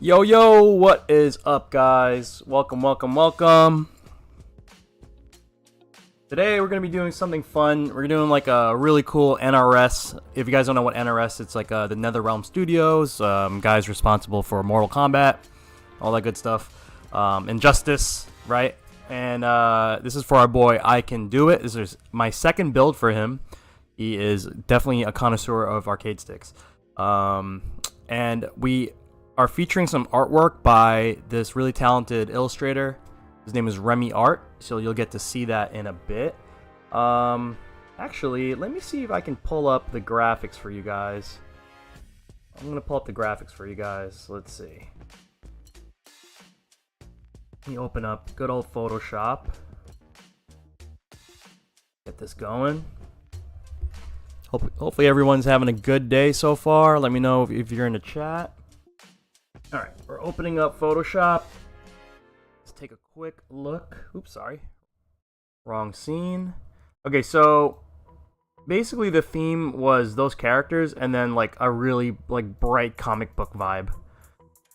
Yo, what is up, guys? Welcome. Today we're going to be doing something fun. We're doing like a really cool NRS. If you guys don't know what NRS, it's like the NetherRealm Studios, guys responsible for Mortal Kombat, all that good stuff. Injustice, right? And this is for our boy IKEN Do IT. This is my second build for him. He is definitely a connoisseur of arcade sticks. And we are featuring some artwork by this really talented illustrator. His name is REMYARTT, so you'll get to see that in a bit. Actually, let me see if I can pull up the graphics for you guys. I'm gonna pull up the graphics for you guys. Let's see. Let me open up good old Photoshop. Get this going. Hopefully everyone's having a good day so far. Let me know if you're in the chat. Alright, we're opening up Photoshop. Let's take a quick look. Oops, sorry. Wrong scene. Okay, so basically the theme was those characters and then like a really like bright comic book vibe.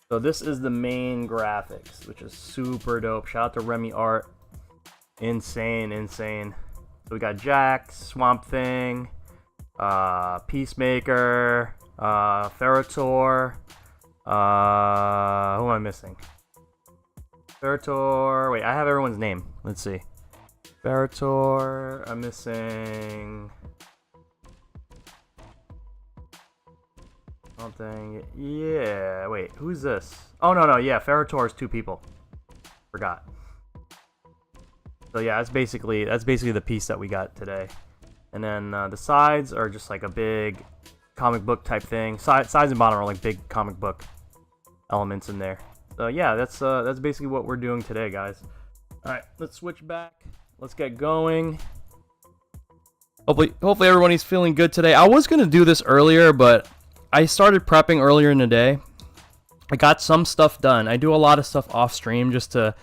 So this is the main graphics, which is super dope. Shout out to REMYARTT. Insane. So we got Jax, Swamp Thing, Peacemaker, Ferra, who am I missing? Ferra. Wait, I have everyone's name. Let's see. Ferra. I'm missing something. Yeah. Wait, who's this? Oh no. Yeah, Ferra is two people. Forgot. So yeah, that's basically the piece that we got today. And then the sides are just like a big comic book type thing. Sides and bottom are like big comic book elements in there. So yeah, that's basically what we're doing today, guys. All right, let's switch back. Let's get going. Hopefully everybody's feeling good today. I was gonna do this earlier, but I started prepping earlier in the day. I got some stuff done. I do a lot of stuff off stream just to.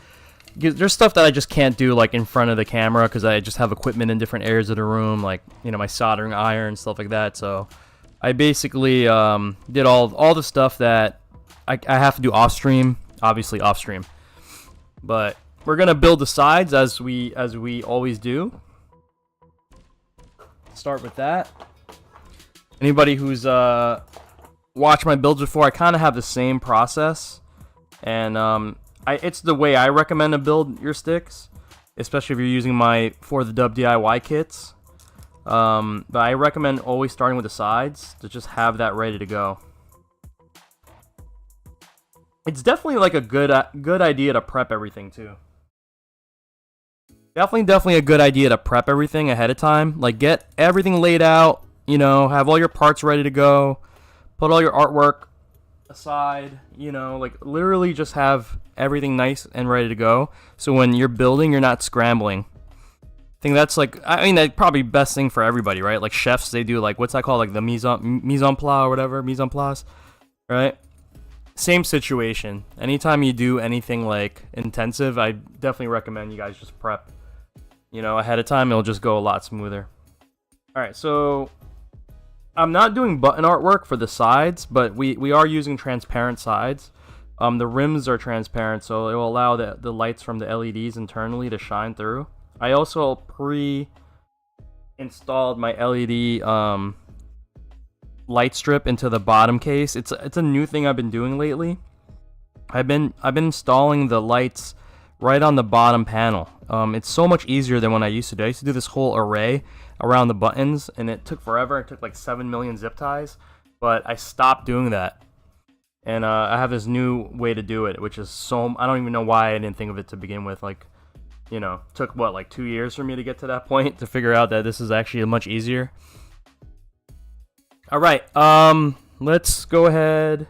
There's stuff that I just can't do like in front of the camera because I just have equipment in different areas of the room, like my soldering iron, stuff like that. So I basically did all the stuff that I have to do off stream, obviously off stream. But we're gonna build the sides as we always do. Start with that. Anybody who's watched my builds before, I kind of have the same process, and it's the way I recommend to build your sticks, especially if you're using my For the Dub DIY kits. But I recommend always starting with the sides to just have that ready to go. It's definitely like a good idea to prep everything too. Definitely a good idea to prep everything ahead of time. Like get everything laid out, have all your parts ready to go, put all your artwork aside, like literally just have everything nice and ready to go. So when you're building, you're not scrambling. I think that's like, that's probably best thing for everybody, right? Like chefs, they do like, what's that called? Like the mise en place or whatever, mise en place, right? Same situation. Anytime you do anything like intensive, I definitely recommend you guys just prep, ahead of time. It'll just go a lot smoother. All right, so I'm not doing button artwork for the sides, but we are using transparent sides. The rims are transparent, so it will allow the lights from the LEDs internally to shine through. I also pre-installed my LED light strip into the bottom case. It's a new thing I've been doing lately. I've been installing the lights right on the bottom panel. It's so much easier than when I used to do. I used to do this whole array around the buttons, and it took forever. It took like 7 million zip ties, but I stopped doing that. And I have this new way to do it, which is I don't even know why I didn't think of it to begin with. Like, took what, like 2 years for me to get to that point to figure out that this is actually much easier. All right, let's go ahead.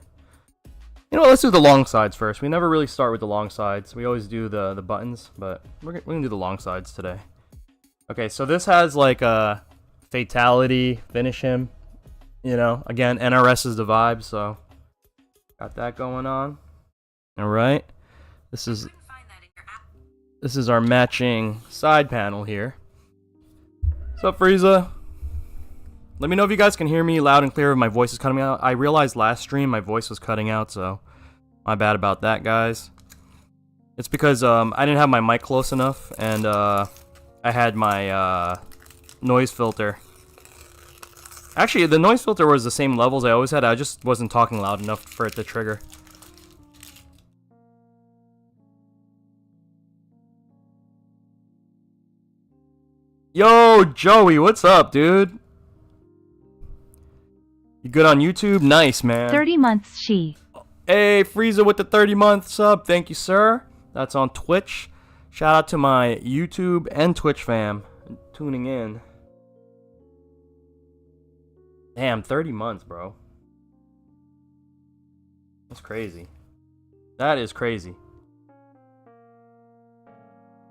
Let's do the long sides first. We never really start with the long sides. We always do the buttons, but we're gonna do the long sides today. Okay, so this has like a fatality, finish him. Again, NRS is the vibe, so got that going on. All right, this is our matching side panel here. What's up, Frieza? Let me know if you guys can hear me loud and clear if my voice is cutting out. I realized last stream my voice was cutting out, so My bad about that, guys. It's because I didn't have my mic close enough, and I had my noise filter. Actually, the noise filter was the same levels I always had. I just wasn't talking loud enough for it to trigger. Yo, Joey, what's up, dude? You good on YouTube? Nice, man. 30 months she. Hey, Frieza with the 30-month sub. Thank you, sir. That's on Twitch. Shout out to my YouTube and Twitch fam tuning in. Damn, 30 months, bro. That's crazy. That is crazy.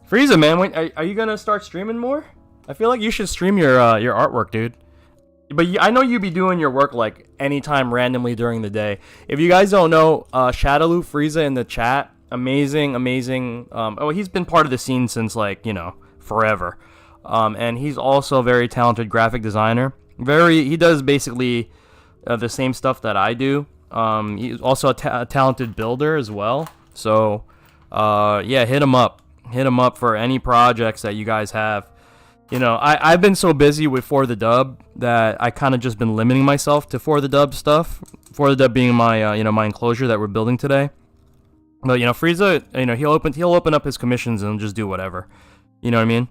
Frieza, man, wait, are you gonna start streaming more? I feel like you should stream your artwork, dude. But I know you be doing your work like anytime randomly during the day. If you guys don't know, Shadowloo Frieza in the chat, amazing. Oh, he's been part of the scene since like, you know, forever. And he's also a very talented graphic designer. He does basically the same stuff that I do. He's also a talented builder as well. So, yeah, hit him up. Hit him up for any projects that you guys have. You know, I've been so busy with For the Dub that I kind of just been limiting myself to For the Dub stuff. For the Dub being my, you know, my enclosure that we're building today. But, you know, Frieza, you know, he'll open up his commissions and just do whatever. You know what I mean?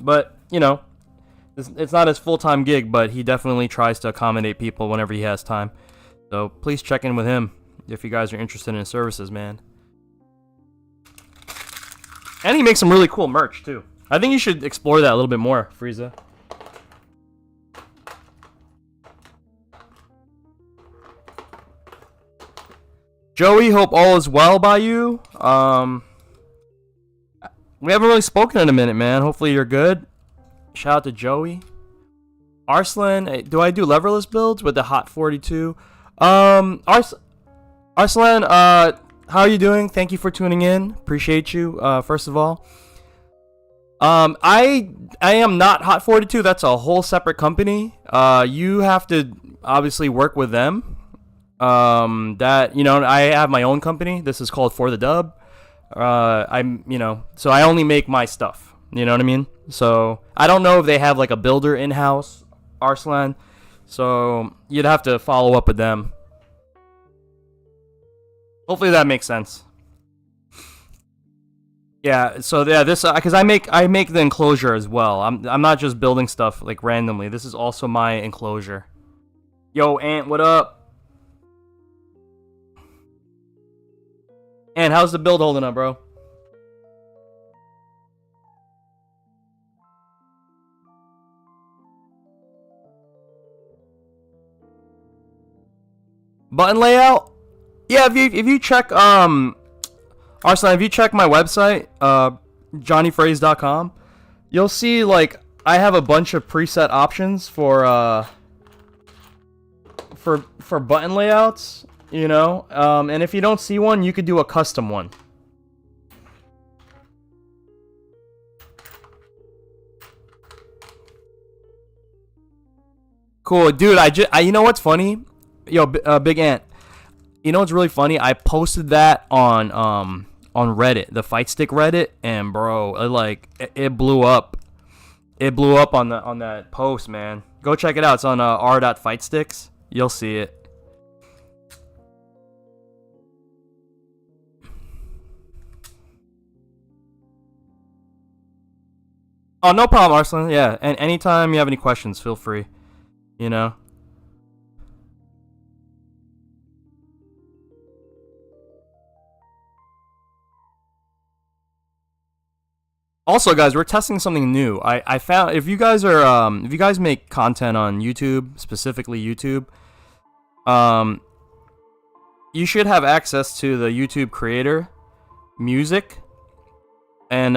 But, you know, it's not his full-time gig, but he definitely tries to accommodate people whenever he has time. So please check in with him if you guys are interested in his services, man. And he makes some really cool merch, too. I think you should explore that a little bit more, Frieza. Joey, hope all is well by you. We haven't really spoken in a minute, man. Hopefully you're good. Shout out to Joey. Arslan, do I do leverless builds with the Hot 42? Arslan, how are you doing? Thank you for tuning in. Appreciate you, first of all. I am not Hot 42. That's a whole separate company. You have to obviously work with them. That, you know, I have my own company. This is called For the Dub. You know, so I only make my stuff. You know what I mean? So I don't know if they have like a builder in-house, Arslan. So you'd have to follow up with them. Hopefully that makes sense. Yeah, so yeah, this because I make the enclosure as well. I'm not just building stuff like randomly. This is also my enclosure. Yo, Ant, what up? Ant, how's the build holding up, bro? Button layout? Yeah, if you check Arslan, if you check my website, jonyfraze.com, you'll see like I have a bunch of preset options for button layouts, you know. And if you don't see one, you could do a custom one. Cool, dude. You know what's funny? Yo, Big Ant. You know what's really funny? I posted that on Reddit, the Fightstick Reddit, and bro, it blew up. It blew up on that post, man. Go check it out. It's on r.fightsticks. You'll see it. Oh, no problem, Arslan. Yeah, and anytime you have any questions, feel free. You know. Also, guys, we're testing something new. I found if you guys make content on YouTube, specifically YouTube, you should have access to the YouTube creator music, and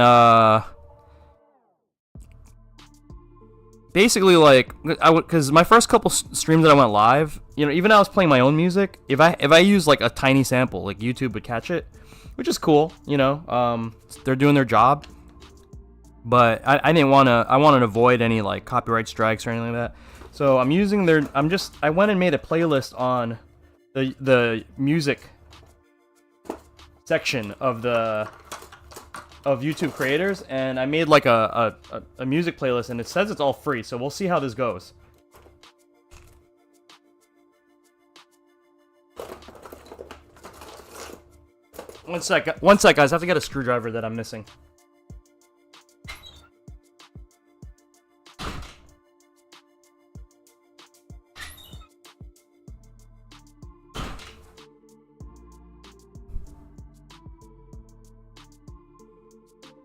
basically like because my first couple streams that I went live, you know, even I was playing my own music. If I use like a tiny sample, like YouTube would catch it, which is cool, you know. They're doing their job. But I didn't want to. I wanted to avoid any like copyright strikes or anything like that. So I'm using I went and made a playlist on the music section of YouTube creators, and I made like a music playlist, and it says it's all free, so we'll see how this goes. One sec, guys. I have to get a screwdriver that I'm missing.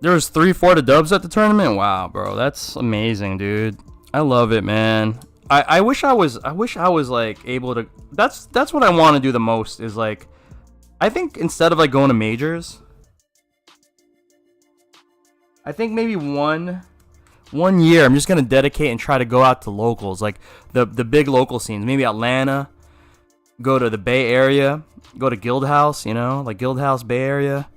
There was 3-4 dubs at the tournament. Wow, bro, that's amazing, dude. I love it, man. I wish I was like able to. That's what I want to do the most. Is like, I think instead of like going to majors, I think maybe one year I'm just gonna dedicate and try to go out to locals, like the big local scenes. Maybe Atlanta. Go to the Bay Area. Go to Guildhouse. You know, like Guildhouse, Bay Area.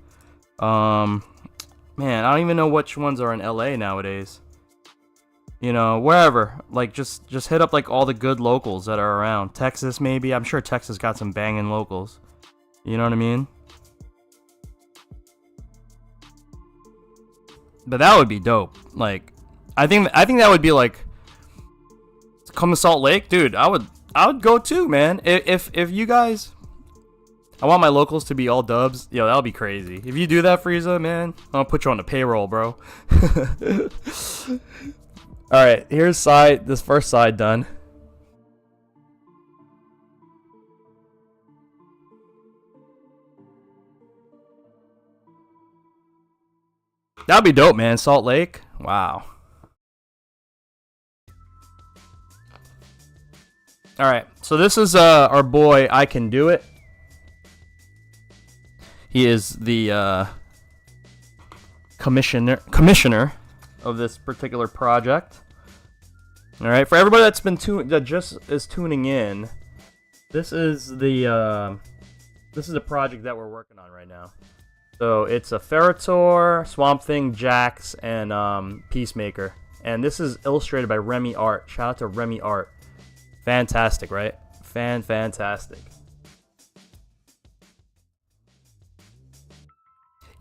Man, I don't even know which ones are in LA nowadays. You know, wherever. Like, just hit up, like, all the good locals that are around. Texas, maybe. I'm sure Texas got some banging locals. You know what I mean? But that would be dope. Like, I think that would be, like, come to Salt Lake? Dude, I would go, too, man. If you guys... I want my locals to be all dubs. Yo, that'll be crazy. If you do that, Frieza, man, I'll put you on the payroll, bro. Alright, here's this first side done. That'd be dope, man. Salt Lake. Wow. Alright, so this is our boy, IKEN Do IT. He is the commissioner of this particular project. All right, for everybody that just is tuning in, this is the project that we're working on right now. So it's a Ferra, Torr, Swamp Thing, Jax, and Peacemaker, and this is illustrated by REMYARTT. Shout out to REMYARTT. Fantastic, right? Fantastic.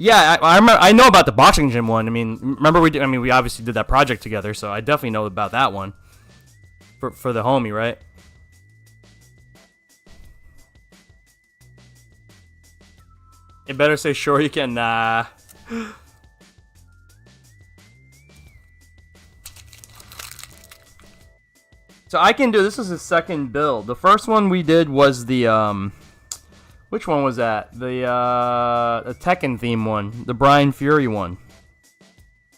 Yeah, I remember. I know about the boxing gym one. I mean, remember we obviously did that project together, so I definitely know about that one. For the homie, right? It better say sure you can. Nah. So IKEN Do. This is his second build. The first one we did was the Which one was that? The Tekken theme one. The Brian Fury one.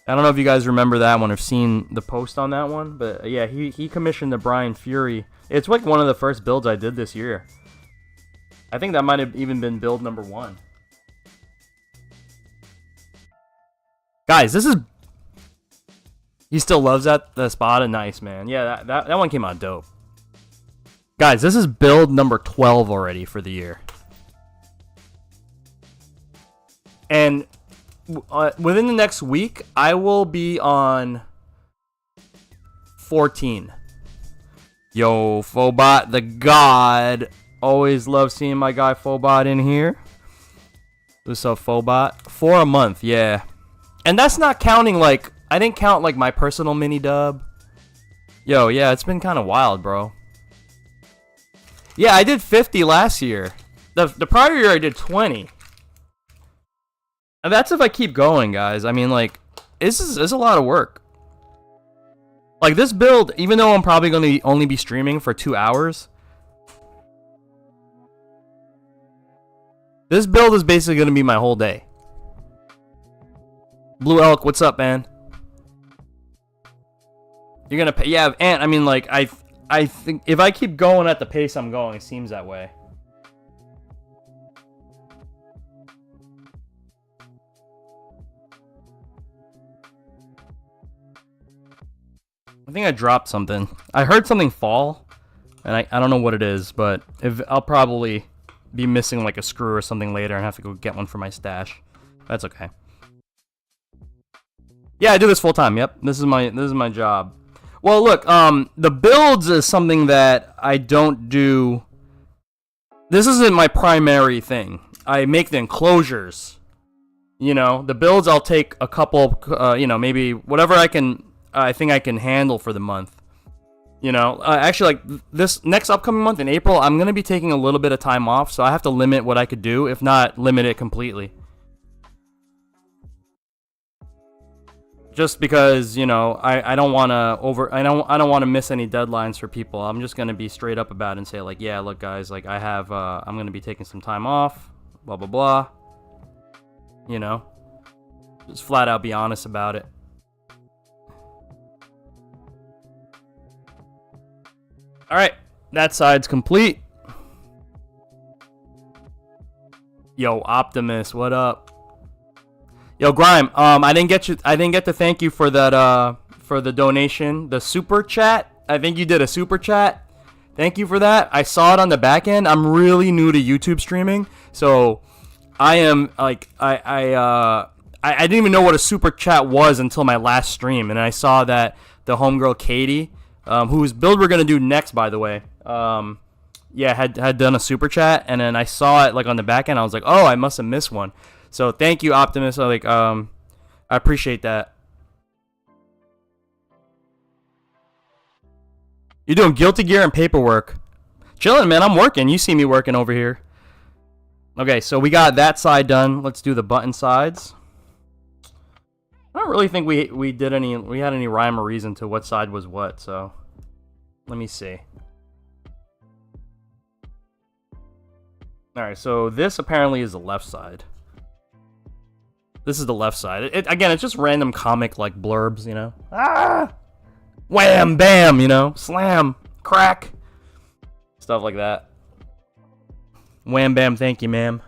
I don't know if you guys remember that one or seen the post on that one. But yeah, he commissioned the Brian Fury. It's like one of the first builds I did this year. I think that might have even been build number 1. Guys, this is... He still loves the spot. Nice, man. Yeah, that one came out dope. Guys, this is build number 12 already for the year. And within the next week, I will be on 14. Yo, Phobot the God. Always love seeing my guy Phobot in here. What's up, Phobot? 4 a month, yeah. And that's not counting, like... I didn't count, like, my personal mini dub. Yo, yeah, it's been kind of wild, bro. Yeah, I did 50 last year. The prior year, I did 20. And that's if I keep going, guys. I mean, like, it's a lot of work. Like, this build, even though I'm probably going to only be streaming for 2 hours, this build is basically going to be my whole day. Blue Elk, what's up, man? You're going to pay... Yeah, Ant, I mean, like, I think if I keep going at the pace I'm going, it seems that way. I think I dropped something. I heard something fall, and I don't know what it is, but I'll probably be missing like a screw or something later and have to go get one for my stash. That's okay. Yeah, I do this full time. Yep, this is my job. Well, look, the builds is something that I don't do. This isn't my primary thing. I make the enclosures. You know, the builds I'll take a couple, you know, maybe whatever I think I can handle for the month. You know, actually, like this next upcoming month in April, I'm going to be taking a little bit of time off, so I have to limit what I could do, if not limit it completely. Just because, you know, I don't want to I don't want to miss any deadlines for people. I'm just going to be straight up about it and say like, yeah, look guys, like I'm going to be taking some time off, blah blah blah. You know, just flat out be honest about it. All right, that side's complete. Yo, Optimus, what up? Yo, Grime, I didn't get to thank you for that for the donation, the super chat. I think you did a super chat. Thank you for that. I saw it on the back end. I'm really new to YouTube streaming, so I am like I didn't even know what a super chat was until my last stream, and I saw that the homegirl Katie, whose build we're gonna do next, by the way, yeah, had done a super chat, and then I saw it like on the back end. I was like, oh, I must have missed one. So thank you, Optimus. Like, I appreciate that. You're doing Guilty Gear and paperwork. Chilling, man. I'm working. You see me working over here. Okay, so we got that side done. Let's do the button sides. I don't really think we had any rhyme or reason to what side was what. So let me see. All right, so this apparently is the left side. This is the left side. Again, it's just random comic like blurbs, you know. Ah, wham, bam, you know, slam, crack, stuff like that. Wham, bam, thank you, ma'am.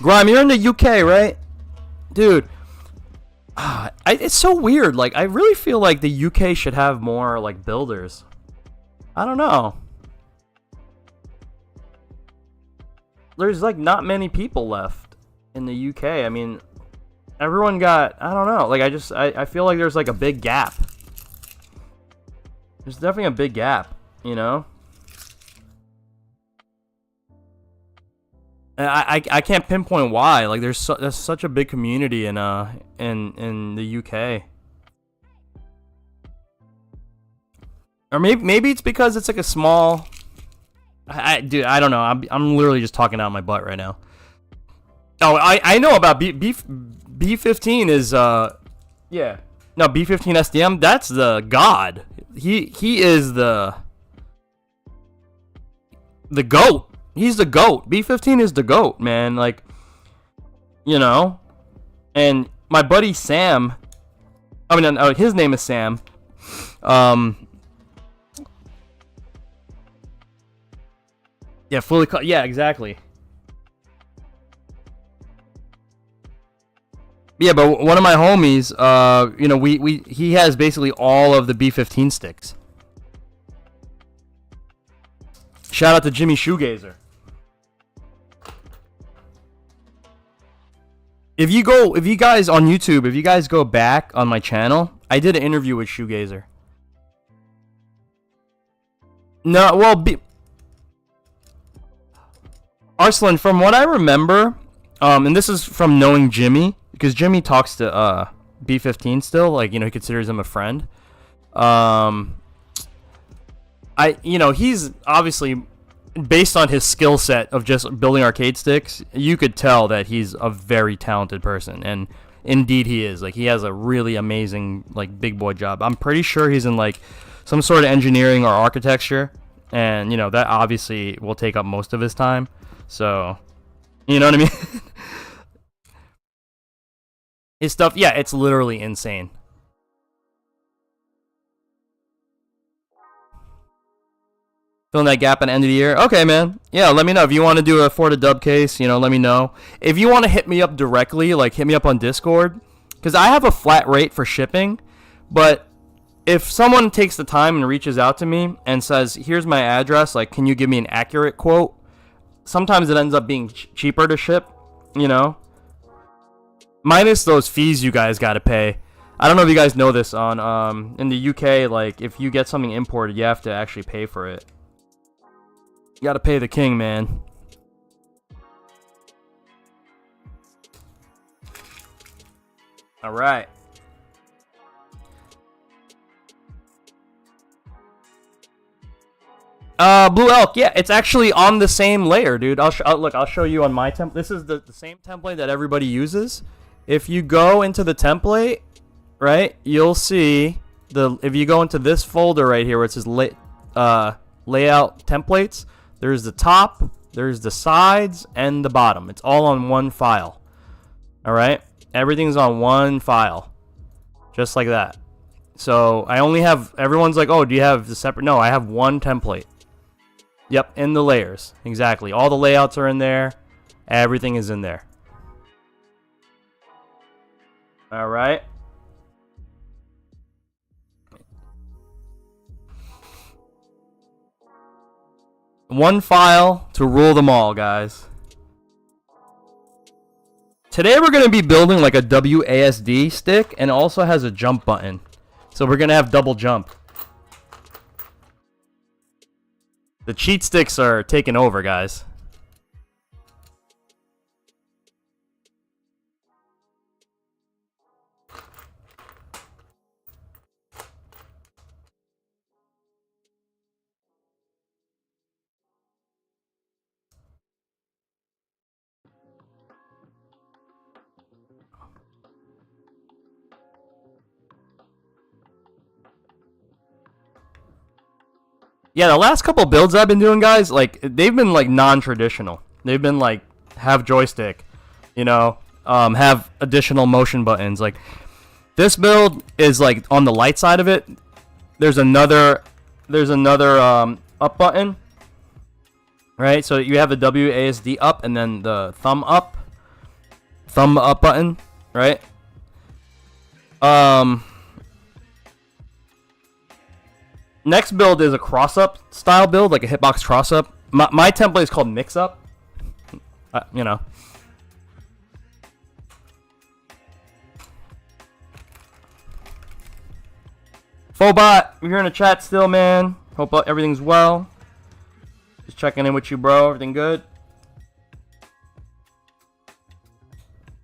Grime, you're in the UK, right, dude? It's so weird. Like, I really feel like the UK should have more like builders. I don't know. There's like not many people left in the UK. I mean, everyone got, I don't know. Like, I feel like there's like a big gap. There's definitely a big gap, you know? And I can't pinpoint why. Like, there's such a big community in the UK. Or maybe it's because it's like a small. Dude, I don't know. I'm literally just talking out my butt right now. Oh, I know about B15 is yeah. No, B15 SDM. That's the god. He is the GOAT. He's the GOAT. B15 is the GOAT, man. Like, you know. And my buddy Sam. I mean, his name is Sam. Yeah, yeah, exactly. Yeah, but one of my homies, you know, he has basically all of the B15 sticks. Shout out to Jimmy Shoegazer. If you guys on YouTube, if you guys go back on my channel, I did an interview with Shoegazer. No, well, Arslan, from what I remember, and this is from knowing Jimmy, because Jimmy talks to B15 still, like, you know, he considers him a friend. You know, he's obviously, based on his skill set of just building arcade sticks, you could tell that he's a very talented person, and indeed he is. Like, he has a really amazing, like, big boy job. I'm pretty sure he's in, like, some sort of engineering or architecture, and, you know, that obviously will take up most of his time. So, you know what I mean? His stuff, yeah, it's literally insane. Filling that gap at the end of the year. Okay, man. Yeah, let me know. If you want to do a for the dub case, you know, let me know. If you want to hit me up directly, like, hit me up on Discord. Because I have a flat rate for shipping. But if someone takes the time and reaches out to me and says, here's my address, like, can you give me an accurate quote? Sometimes it ends up being cheaper to ship, you know? Minus those fees you guys got to pay. I don't know if you guys know this. In the UK, like, if you get something imported, you have to actually pay for it. You gotta pay the king, man. All right. Blue elk, yeah, it's actually on the same layer, dude. I'll show you on my template. This is the same template that everybody uses. If you go into the template, right, you'll see if you go into this folder right here where it says layout templates, there's the top, there's the sides, and the bottom. It's all on one file. All right, everything's on one file, just like that. So I only have. Everyone's like, oh, do you have the separate? No, I have one template. Yep, in the layers. Exactly. All the layouts are in there. Everything is in there. All right. One file to rule them all, guys. Today we're going to be building like a WASD stick, and it also has a jump button. So we're going to have double jump. The cheat sticks are taking over, guys. Yeah, the last couple builds I've been doing, guys, like, they've been, like, non-traditional. They've been, like, have joystick, you know, have additional motion buttons. Like, this build is, like, on the light side of it. There's another up button, right? So you have the WASD up and then the thumb up button, right? Next build is a cross-up style build, like a hitbox cross-up. My template is called mix-up. You know. Phobot, you're in the chat still, man. Hope everything's well. Just checking in with you, bro. Everything good?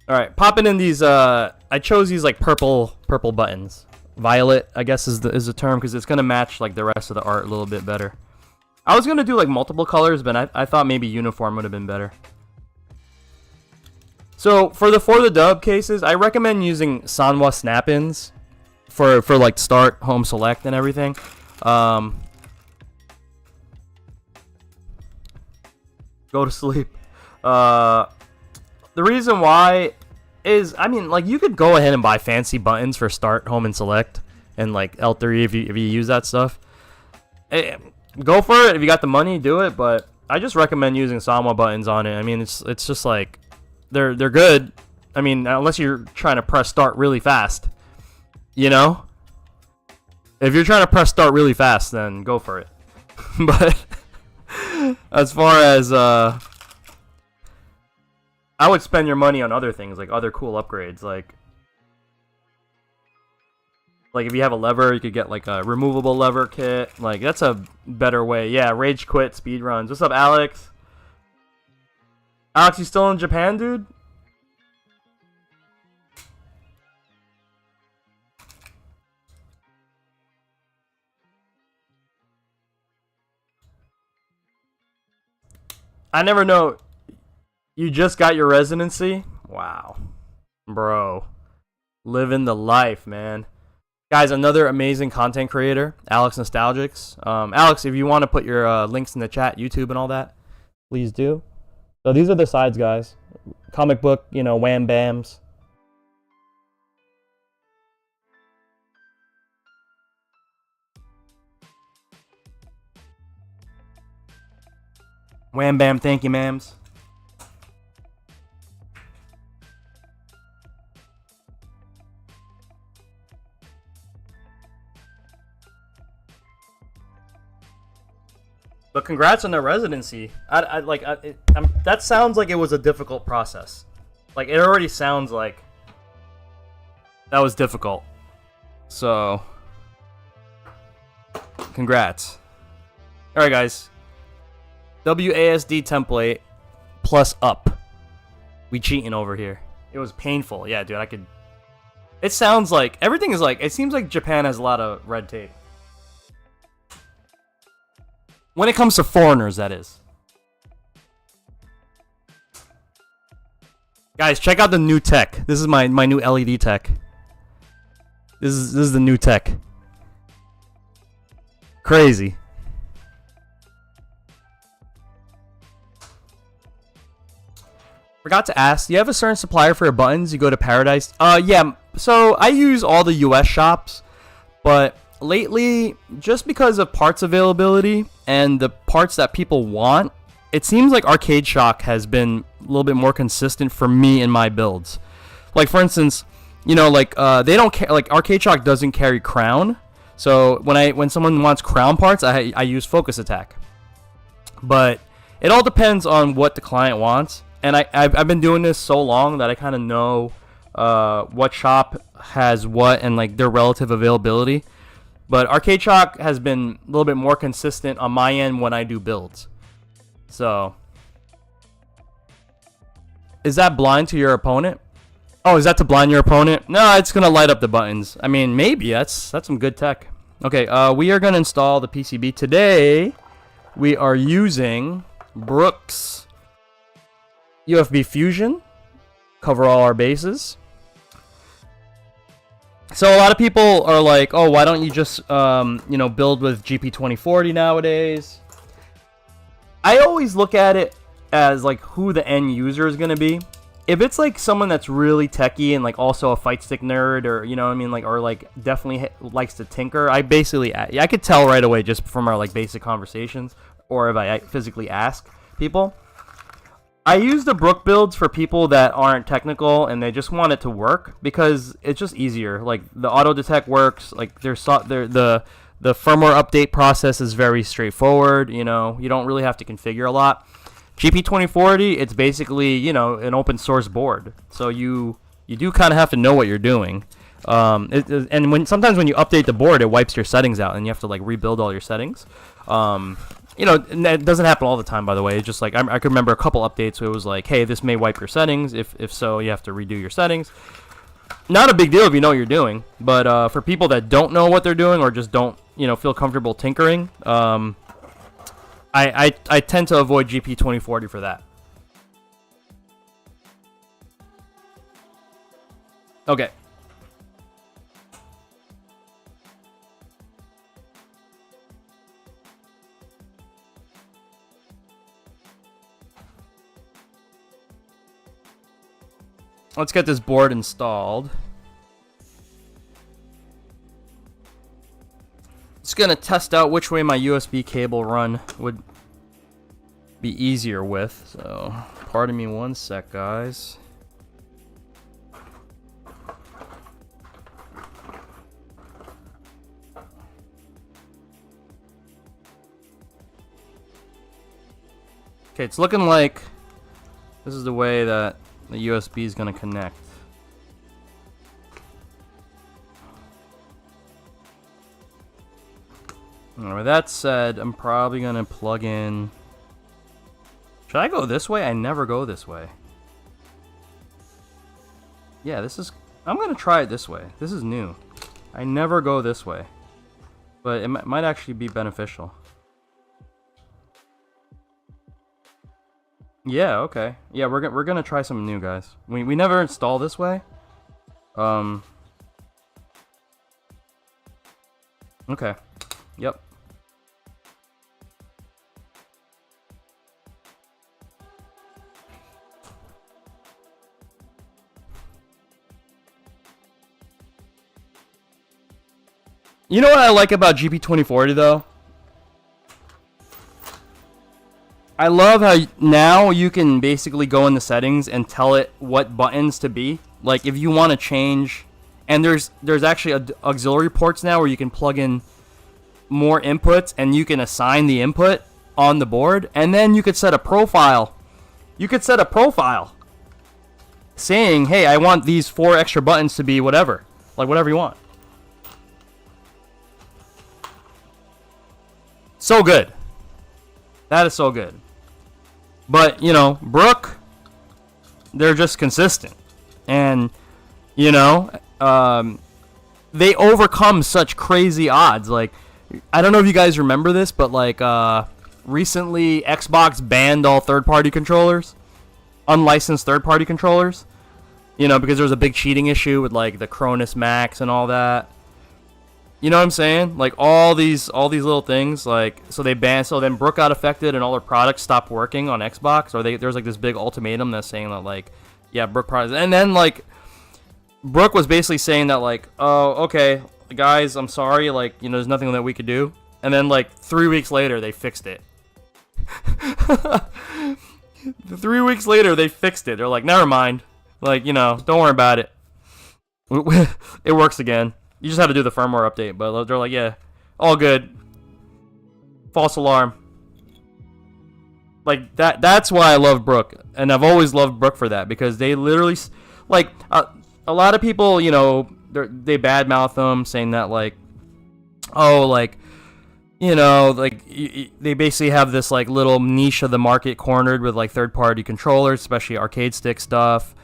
Alright, popping in these, I chose these, like, purple buttons. Violet, I guess, is the term, because it's gonna match like the rest of the art a little bit better. I was gonna do like multiple colors, but I thought maybe uniform would have been better. So for the dub cases, I recommend using Sanwa snap-ins for like start, home select, and everything. Go to sleep. The reason why is, I mean, like, you could go ahead and buy fancy buttons for start, home, and select, and like L3 if you use that stuff. Go for it if you got the money, do it. But I just recommend using Sanwa buttons on it. I mean, it's just like they're good. I mean, unless you're trying to press start really fast, you know. If you're trying to press start really fast, then go for it. But as far as I would spend your money on other things, like other cool upgrades, like if you have a lever, you could get like a removable lever kit. Like, that's a better way. Yeah, rage quit speedruns. What's up, Alex? Alex, you still in Japan, dude? I never know. You just got your residency? Wow. Bro. Living the life, man. Guys, another amazing content creator, Alex Nostalgics. Alex, if you want to put your links in the chat, YouTube and all that, please do. So these are the sides, guys. Comic book, you know, wham bams. Wham bam, thank you, ma'ams. But congrats on the residency. That sounds like it was a difficult process. Like, it already sounds like that was difficult. So, congrats. Alright, guys. WASD template plus up. We cheating over here. It was painful. Yeah, dude, I could... It sounds like... Everything is like... It seems like Japan has a lot of red tape. When it comes to foreigners, that is. Guys, check out the new tech. This is my new LED tech. This is the new tech. Crazy. Forgot to ask, do you have a certain supplier for your buttons? You go to Paradise? Yeah, so I use all the US shops, but lately, just because of parts availability and the parts that people want, it seems like Arcade Shock has been a little bit more consistent for me in my builds. Like, for instance, you know, like, they don't like, Arcade Shock doesn't carry crown, so when someone wants crown parts, I use Focus Attack. But it all depends on what the client wants. And I've been doing this so long that I kind of know what shop has what and like their relative availability. But Arcade Shock has been a little bit more consistent on my end when I do builds. So, is that blind to your opponent? Oh, is that to blind your opponent? No, it's gonna light up the buttons. I mean, maybe that's some good tech. Okay, we are gonna install the PCB today. We are using Brooks UFB Fusion, cover all our bases. So a lot of people are like, oh, why don't you just, you know, build with GP2040 nowadays? I always look at it as like who the end user is going to be. If it's like someone that's really techie and like also a Fightstick nerd, or, you know what I mean, like, or like definitely likes to tinker, I could tell right away just from our like basic conversations, or if I physically ask people. I use the Brook builds for people that aren't technical and they just want it to work because it's just easier. Like, the auto detect works. Like, the firmware update process is very straightforward. You know, you don't really have to configure a lot. GP2040, it's basically, you know, an open source board, so you do kind of have to know what you're doing. And sometimes when you update the board, it wipes your settings out and you have to like rebuild all your settings. You know, it doesn't happen all the time, by the way. It's just like, I can remember a couple updates where it was like, hey, this may wipe your settings. If so, you have to redo your settings. Not a big deal if you know what you're doing, but for people that don't know what they're doing or just don't, you know, feel comfortable tinkering, I tend to avoid GP2040 for that. Okay. Let's get this board installed. Just gonna test out which way my USB cable run would be easier with. So, pardon me one sec, guys. Okay, it's looking like this is the way that the USB is going to connect. Alright, with that said, I'm probably going to plug in... Should I go this way? I never go this way. Yeah, this is... I'm going to try it this way. This is new. I never go this way. But it might actually be beneficial. Yeah, okay. Yeah, we're gonna try something new, guys. We never install this way. Okay. Yep. You know what I like about GP2040 though? I love how now you can basically go in the settings and tell it what buttons to be. Like, if you want to change, and there's actually auxiliary ports now where you can plug in more inputs and you can assign the input on the board, and then you could set a profile. You could set a profile saying, hey, I want these 4 extra buttons to be whatever. Like, whatever you want. So good. That is so good. But, you know, Brook, they're just consistent. And, you know, they overcome such crazy odds. Like, I don't know if you guys remember this, but, like, recently Xbox banned all third-party controllers. Unlicensed third-party controllers. You know, because there was a big cheating issue with, like, the Cronus Max and all that. You know what I'm saying? Like, all these little things, like, so they banned, so then Brook got affected and all their products stopped working on Xbox, or there's like this big ultimatum that's saying that, like, yeah, Brook products, and then, like, Brook was basically saying that, like, oh, okay, guys, I'm sorry, like, you know, there's nothing that we could do, and then, like, 3 weeks later, they fixed it. 3 weeks later, they fixed it. They're like, never mind, like, you know, don't worry about it. It works again. You just had to do the firmware update, but they're like, yeah, all good. False alarm. Like, that's why I love Brook. And I've always loved Brook for that, because they literally, like, a lot of people, you know, they badmouth them, saying that, like, oh, like, you know, like, they basically have this, like, little niche of the market cornered with, like, third-party controllers, especially arcade stick stuff.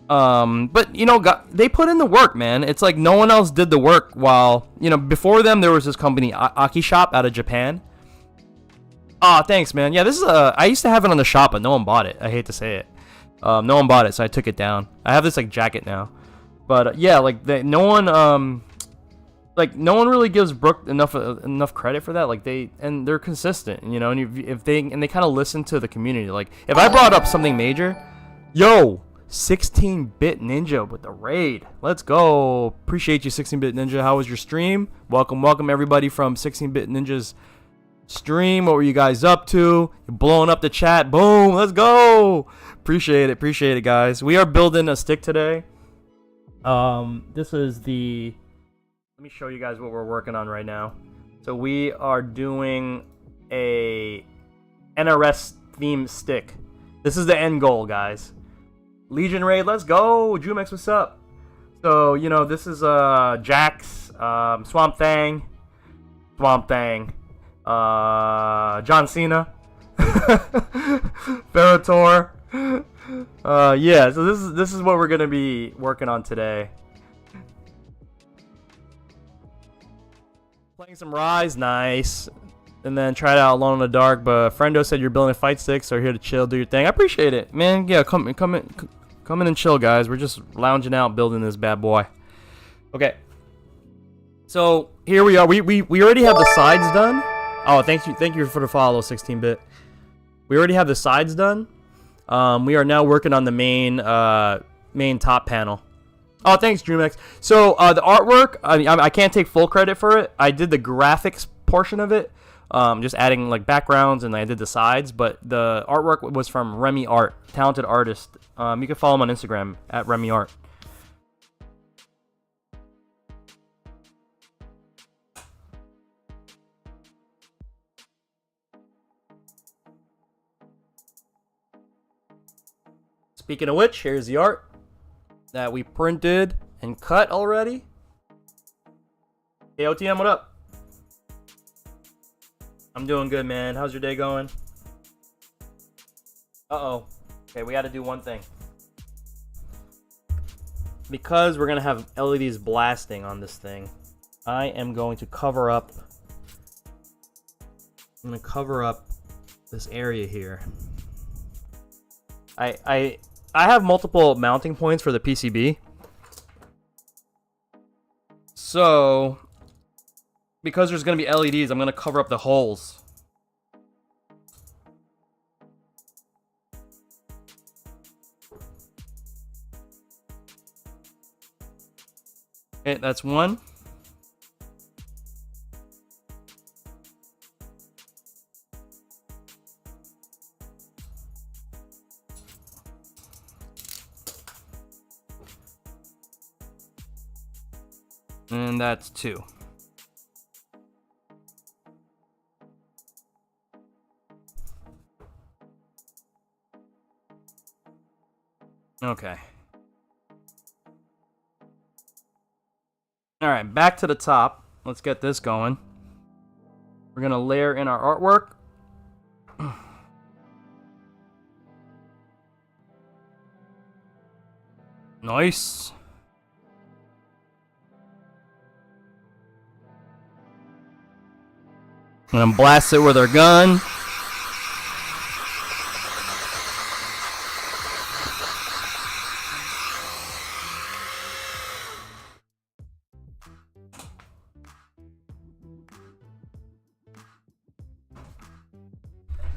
But, you know, they put in the work, man. It's like no one else did the work while, you know, before them, there was this company, Aki Shop, out of Japan. Aw, thanks, man. Yeah, this is I used to have it on the shop, but no one bought it. I hate to say it. No one bought it, so I took it down. I have this, like, jacket now. But, yeah, like, no one really gives Brook enough credit for that. Like, they're consistent, you know, and if they kind of listen to the community. Like, if I brought up something major, yo, 16-bit Ninja with the raid. Let's go. Appreciate you, 16-bit Ninja. How was your stream? Welcome everybody from 16-bit Ninja's stream. What were you guys up to? You're blowing up the chat. Boom. Let's go. Appreciate it, guys. We are building a stick today. This is the... Let me show you guys what we're working on right now. So we are doing a NRS theme stick. This is the end goal, guys. Legion raid, let's go. Jumex, what's up? So, you know, this is Jax, Swamp Thang, John Cena, Ferra, Torr. Yeah, so this is what we're gonna be working on today. Playing some Rise, nice. And then tried out Alone in the Dark, but Friendo said you're building Fightsticks, so here to chill, do your thing. I appreciate it, man. Yeah, come in and chill, guys. We're just lounging out, building this bad boy. Okay. So here we are. We already have the sides done. Oh, thank you for the follow, 16-bit. We already have the sides done. We are now working on the main top panel. Oh, thanks, DreamX. So the artwork, I can't take full credit for it. I did the graphics portion of it. Just adding, like, backgrounds, and I did the sides, but the artwork was from REMYARTT, talented artist. You can follow him on Instagram at REMYARTT. Speaking of which, here's the art that we printed and cut already. Hey, OTM, what up? I'm doing good, man. How's your day going? Uh-oh. Okay, we got to do one thing. Because we're going to have LEDs blasting on this thing, I am going to cover up... I'm going to cover up this area here. I have multiple mounting points for the PCB. So... because there's going to be LEDs, I'm going to cover up the holes. Okay, that's one. And that's two. Okay. Alright, back to the top. Let's get this going. We're going to layer in our artwork. Nice. And then blast it with our gun.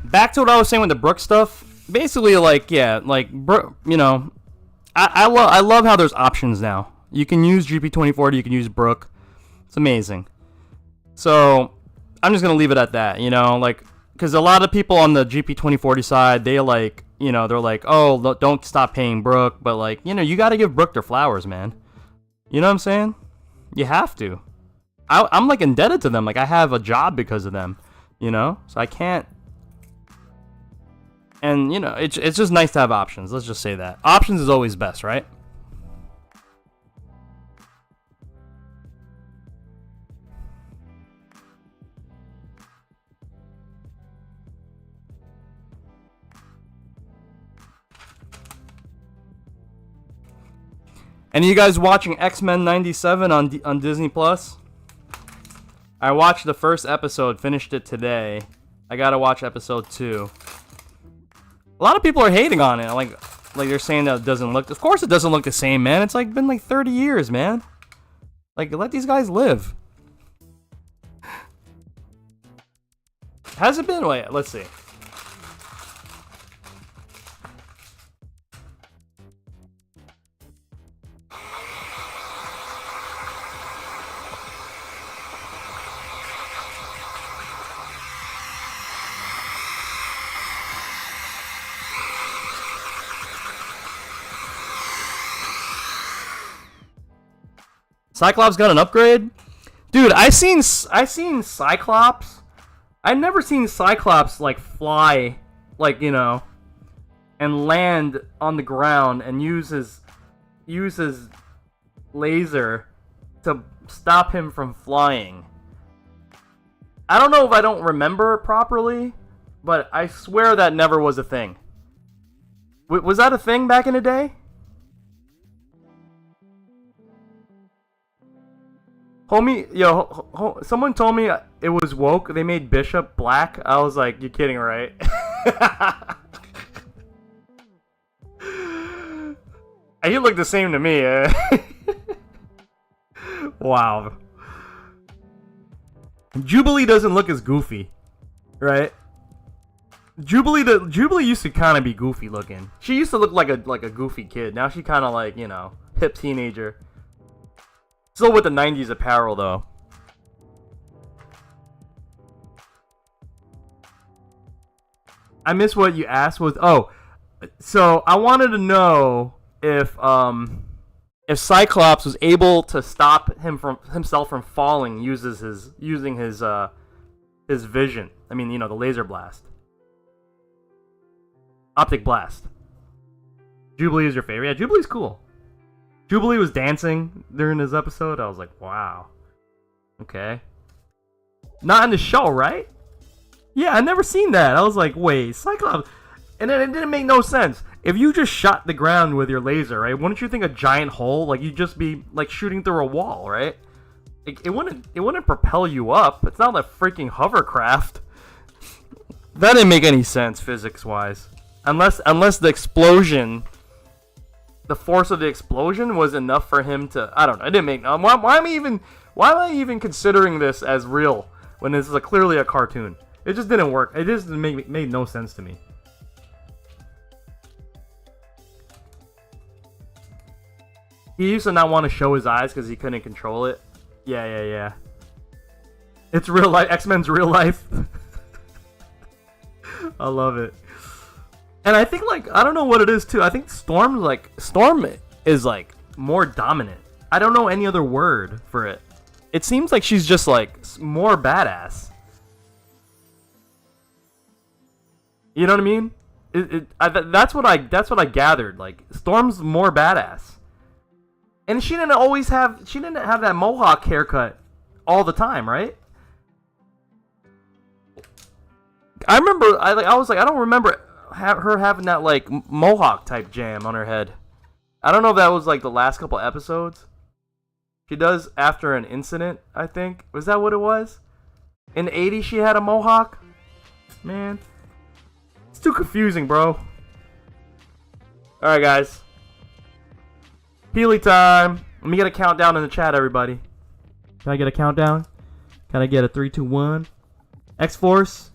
Back to what I was saying with the Brook stuff. Basically, like, yeah, like, you know, I love how there's options now. You can use GP2040, you can use Brook. It's amazing. So, I'm just gonna leave it at that, you know, like, because a lot of people on the GP2040 side, they like, you know, they're like, oh, don't stop paying Brook, but like, you know, you gotta give Brook their flowers, man. You know what I'm saying? You have to. I'm like indebted to them. Like, I have a job because of them, you know, so I can't. And, you know, it's just nice to have options. Let's just say that. Options is always best, right? Any of you guys watching X-Men 97 on Disney Plus? I watched the first episode, finished it today. I gotta watch episode 2. A lot of people are hating on it. Like they're saying that it doesn't look. Of course, it doesn't look the same, man. It's like been like 30 years, man. Like, let these guys live. Has it been? Wait, let's see. Cyclops got an upgrade? Dude, I seen Cyclops. I've never seen Cyclops like fly, like, you know, and land on the ground and use his laser to stop him from flying. I don't know if I don't remember properly, but I swear that never was a thing. Was that a thing back in the day? Homie, yo, someone told me it was woke. They made Bishop black. I was like, you're kidding, right? He looked the same to me. Wow. Jubilee doesn't look as goofy, right? Jubilee used to kind of be goofy looking. She used to look like a goofy kid. Now she kind of like, you know, hip teenager. Still with the 90s apparel, though. I missed what you asked was... Oh, so I wanted to know if Cyclops was able to stop himself from falling using his vision. I mean, you know, the laser blast. Optic blast. Jubilee is your favorite? Yeah, Jubilee's cool. Jubilee was dancing during this episode. I was like, wow. Okay. Not in the show, right? Yeah, I never seen that. I was like, wait, Cyclops. And then it didn't make no sense. If you just shot the ground with your laser, right? Wouldn't you think a giant hole? Like, you'd just be like shooting through a wall, right? It wouldn't propel you up. It's not a freaking hovercraft. That didn't make any sense physics-wise. Unless the explosion, the force of the explosion was enough for him to, I don't know. It didn't make. Why am I even considering this as real when this is clearly a cartoon? It just didn't work. It just made no sense to me. He used to not want to show his eyes because he couldn't control it. Yeah. It's real life. X-Men's real life. I love it. And I think, like, I don't know what it is, too. I think Storm is, like, more dominant. I don't know any other word for it. It seems like she's just, like, more badass. You know what I mean? That's what I gathered. Like, Storm's more badass. And she didn't have that mohawk haircut all the time, right? I remember, I was like, I don't remember her having that, like, mohawk type jam on her head. I don't know if that was like the last couple episodes. She does after an incident, I think. Was that what it was? In the 80s, she had a mohawk? Man. It's too confusing, bro. Alright, guys. Peely time. Let me get a countdown in the chat, everybody. Can I get a countdown? Can I get a 3, 2, 1? X-Force.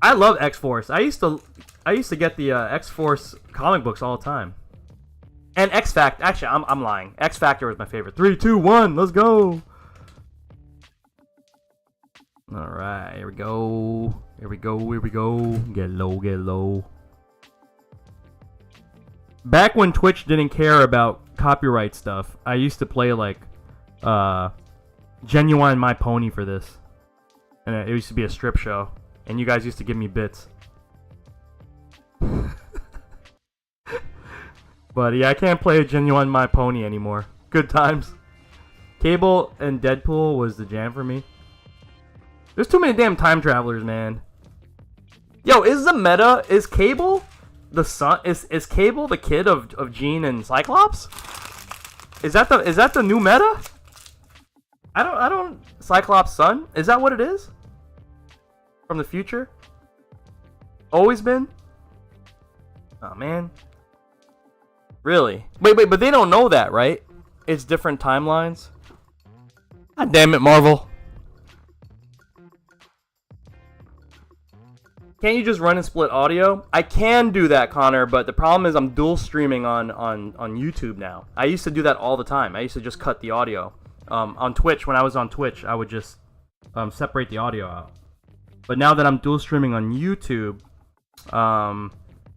I love X-Force. I used to get the X-Force comic books all the time. And X-Factor. Actually, I'm lying. X-Factor was my favorite. 3, 2, 1. Let's go. Alright, here we go. Here we go. Here we go. Get low, get low. Back when Twitch didn't care about copyright stuff, I used to play like Genuine My Pony for this. And it used to be a strip show. And you guys used to give me bits. But yeah, I can't play Genuine My Pony anymore. Good times. Cable and Deadpool was the jam for me. There's too many damn time travelers, man. Yo, is the meta, is Cable the son, is Cable the kid of Jean and Cyclops? Is that the new meta? I don't Cyclops' son? Is that what it is? From the future? Always been? Oh man. Really? Wait, but they don't know that, right? It's different timelines. God damn it, Marvel. Can't you just run and split audio? I can do that, Connor, but the problem is I'm dual streaming on YouTube now. I used to do that all the time. I used to just cut the audio. On Twitch, when I was on Twitch, I would just separate the audio out. But now that I'm dual streaming on YouTube, nah,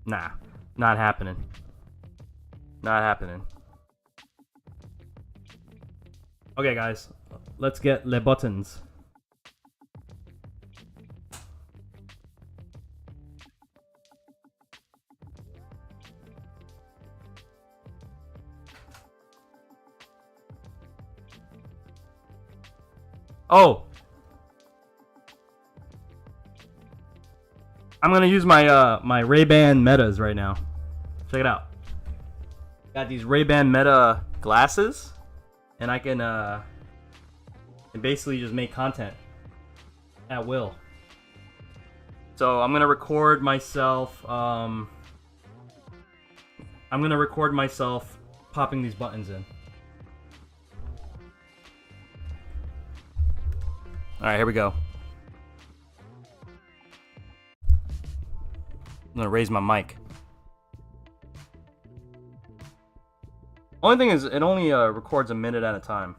not happening. Not happening. Okay, guys, let's get les buttons. Oh, I'm gonna use my my Ray-Ban Metas right now. Check it out. Got these Ray-Ban Meta glasses, and I can basically just make content at will. So I'm gonna record myself. I'm gonna record myself popping these buttons in. All right, here we go. I'm gonna raise my mic. Only thing is, it only records a minute at a time.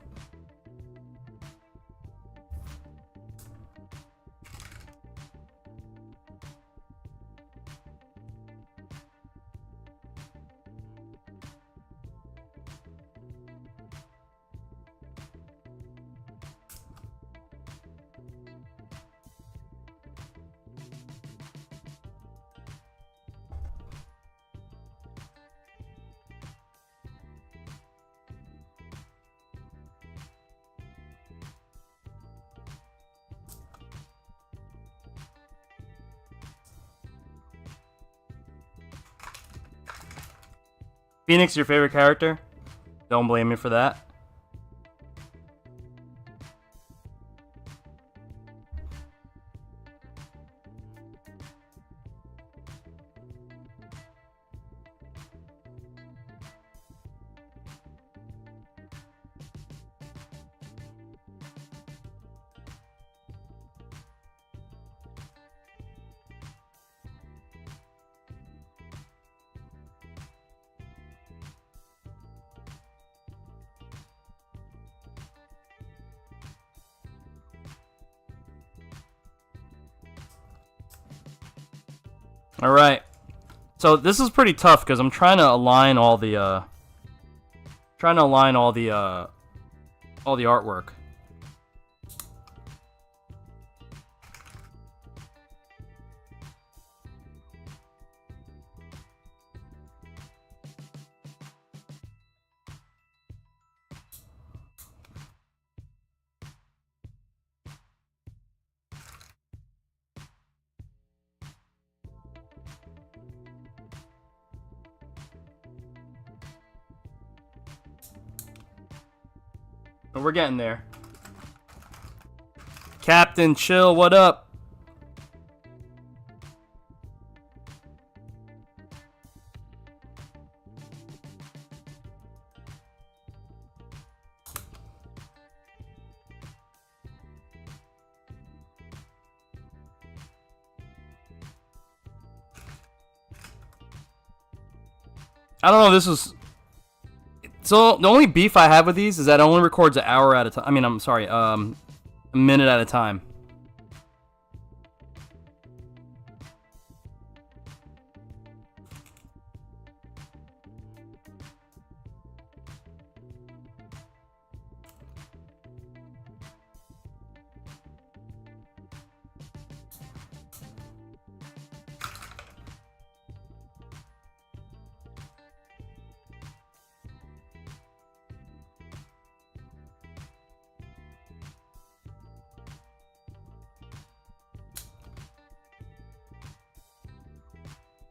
Phoenix, your favorite character? Don't blame me for that. All right, so this is pretty tough because I'm trying to align all the artwork. But we're getting there. Captain, chill, what up? I don't know, this is... So, the only beef I have with these is that it only records an hour at a time. I mean, I'm sorry, a minute at a time.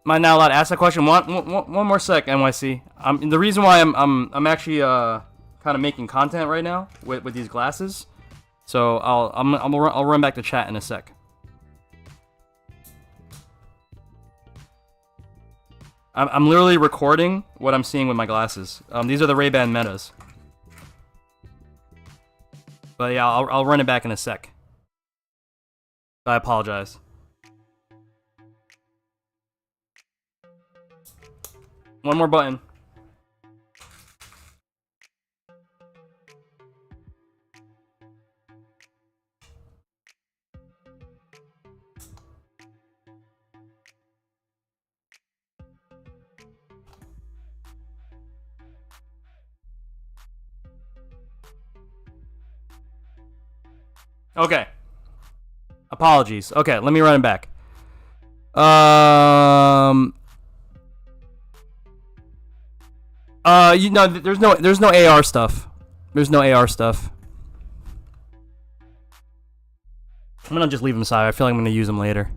Am I now allowed to ask that question? One more sec, NYC. The reason why I'm actually kind of making content right now with these glasses, so I'll run back to chat in a sec. I'm literally recording what I'm seeing with my glasses. These are the Ray-Ban Metas. But yeah, I'll run it back in a sec. I apologize. One more button. Okay. Apologies. Okay, let me run it back. You know, there's no AR stuff. There's no AR stuff. I'm gonna just leave them aside. I feel like I'm gonna use them later.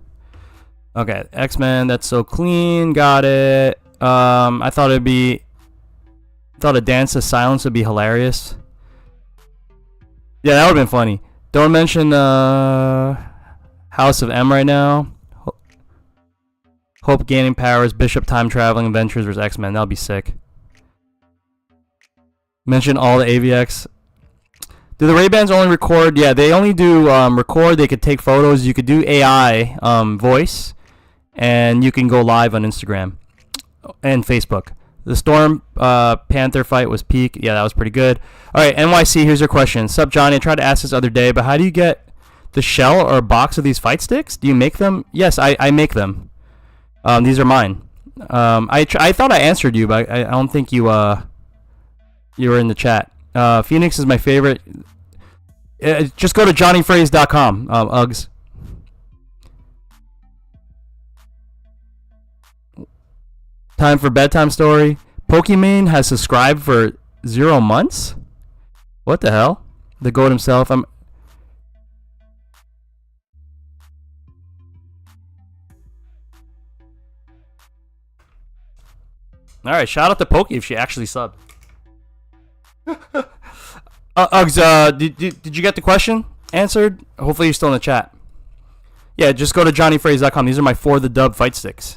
Okay, X-Men. That's so clean. Got it. I thought a dance to silence would be hilarious. Yeah, that would've been funny. Don't mention House of M right now. Hope gaining powers. Bishop time traveling adventures versus X-Men. That'll be sick. Mention all the AVX. Do the Ray-Bans only record? Yeah, they only do record. They could take photos. You could do AI voice, and you can go live on Instagram and Facebook. The Storm Panther fight was peak. Yeah, that was pretty good. All right, NYC, here's your question. Sup, Johnny? I tried to ask this the other day, but how do you get the shell or a box of these fight sticks? Do you make them? Yes, I make them. These are mine. I thought I answered you, but I don't think you were in the chat. Phoenix is my favorite. Just go to jonyfraze.com, Uggs. Time for bedtime story. Pokimane has subscribed for 0 months? What the hell? The goat himself. Alright, shout out to Pokey if she actually subbed. Uggs, did you get the question answered? Hopefully you're still in the chat. Yeah, just go to jonyfraze.com. These are my For the Dub fight sticks.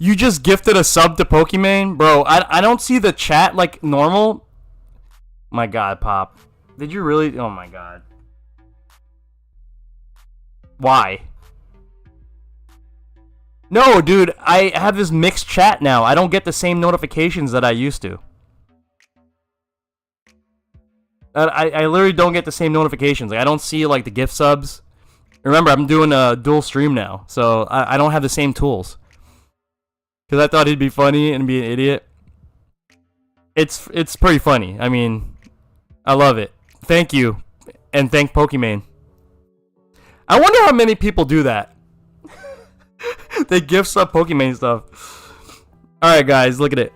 You just gifted a sub to Pokimane? Bro, I don't see the chat like normal. My god, Pop. Did you really? Oh my god. Why? No, dude, I have this mixed chat now. I don't get the same notifications that I used to. I literally don't get the same notifications. Like, I don't see, like, the gift subs. Remember, I'm doing a dual stream now, so I don't have the same tools. Because I thought he'd be funny and be an idiot. It's pretty funny. I mean, I love it. Thank you. And thank Pokimane. I wonder how many people do that. They gift sub Pokimane stuff. Alright, guys, look at it.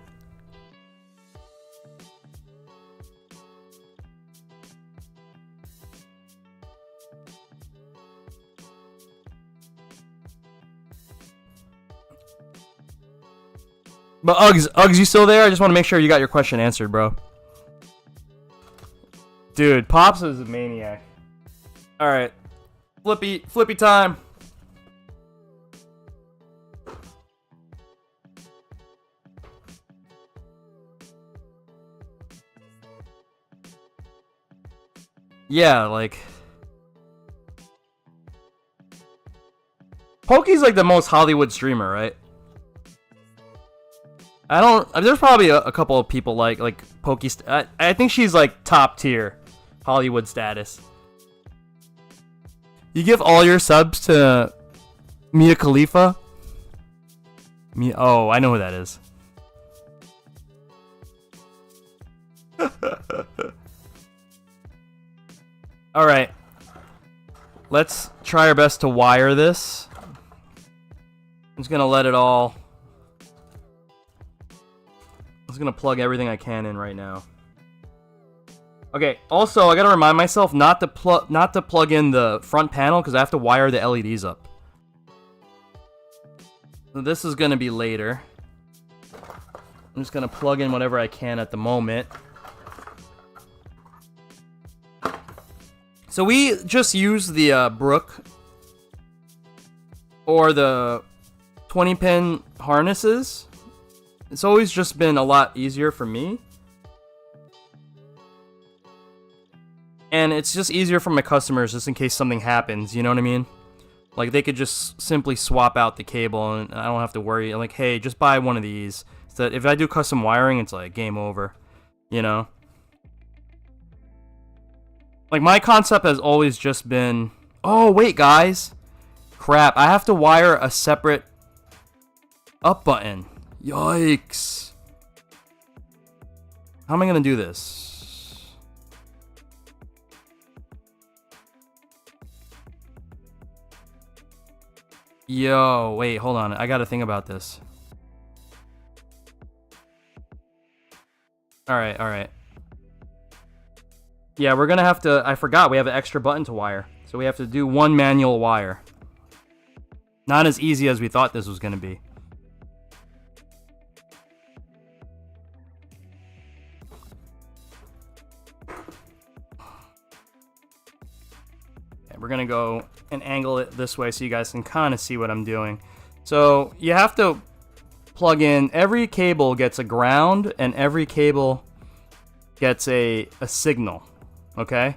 But Uggs, you still there? I just want to make sure you got your question answered, bro. Dude, Pops is a maniac. All right, flippy time. Yeah, like Pokey's like the most Hollywood streamer, right? There's probably a couple of people like Pokey. I think she's like top tier Hollywood status. You give all your subs to Mia Khalifa? Oh, I know who that is. All right. Let's try our best to wire this. I'm just gonna let it all. I'm just gonna plug everything I can in right now. Okay. Also, I gotta remind myself not to plug in the front panel because I have to wire the LEDs up. So this is gonna be later. I'm just gonna plug in whatever I can at the moment. So we just use the Brook or the 20-pin harnesses. It's always just been a lot easier for me. And it's just easier for my customers just in case something happens, you know what I mean? Like they could just simply swap out the cable and I don't have to worry. I'm like, hey, just buy one of these. So that if I do custom wiring, it's like game over, you know? Like, my concept has always just been... Oh, wait, guys. Crap, I have to wire a separate up button. Yikes. How am I going to do this? Yo, wait, hold on. I got to think about this. Alright, alright. Yeah, we're gonna have to... I forgot, we have an extra button to wire. So we have to do one manual wire. Not as easy as we thought this was gonna be. Okay, we're gonna go and angle it this way so you guys can kind of see what I'm doing. So you have to plug in... Every cable gets a ground and every cable gets a signal. Okay?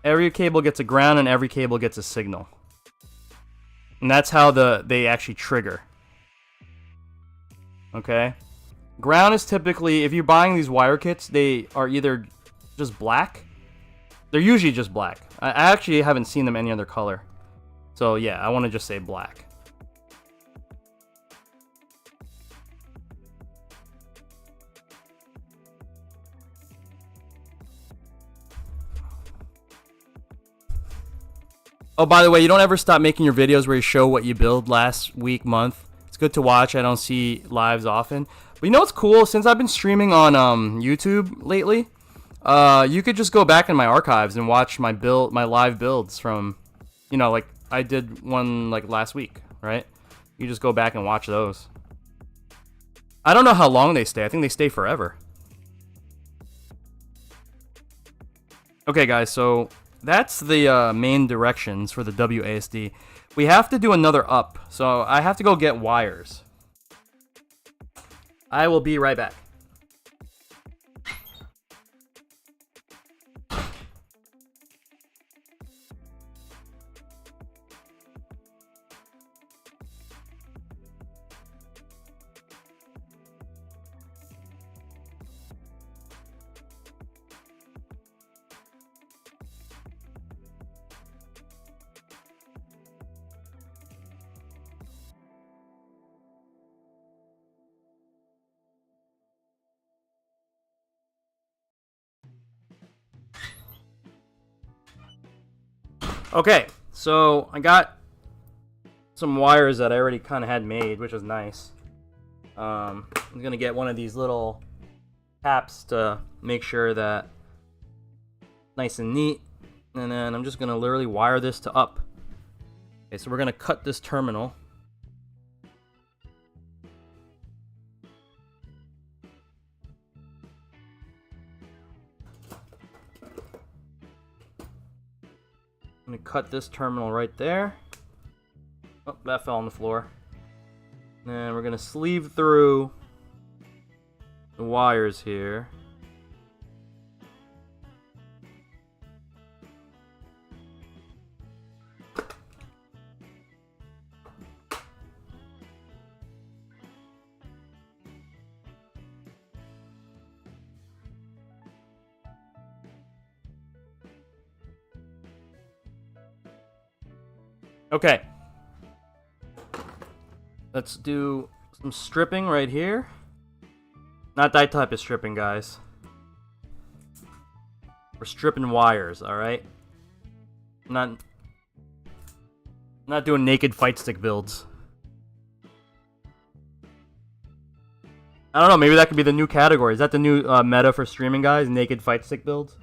Every cable gets a ground and every cable gets a signal. And that's how they actually trigger. Okay? Ground is typically, if you're buying these wire kits, they are either just black. They're usually just black. I actually haven't seen them any other color. So yeah, I want to just say black. Oh, by the way, you don't ever stop making your videos where you show what you build last week, month. It's good to watch. I don't see lives often. But you know what's cool? Since I've been streaming on YouTube lately, you could just go back in my archives and watch my live builds from, you know, like I did one like last week, right? You just go back and watch those. I don't know how long they stay. I think they stay forever. Okay, guys, so... That's the main directions for the WASD. We have to do another up, so I have to go get wires. I will be right back. Okay, so I got some wires that I already kind of had made, which was nice. I'm gonna get one of these little taps to make sure that nice and neat, and then I'm just gonna literally wire this to up. Okay, so we're gonna cut this terminal. I'm gonna cut this terminal right there. Oh, that fell on the floor. And we're gonna sleeve through the wires here. Okay. Let's do some stripping right here. Not that type of stripping, guys. We're stripping wires, alright? Not doing naked fight stick builds. I don't know, maybe that could be the new category. Is that the new meta for streaming, guys? Naked fight stick builds?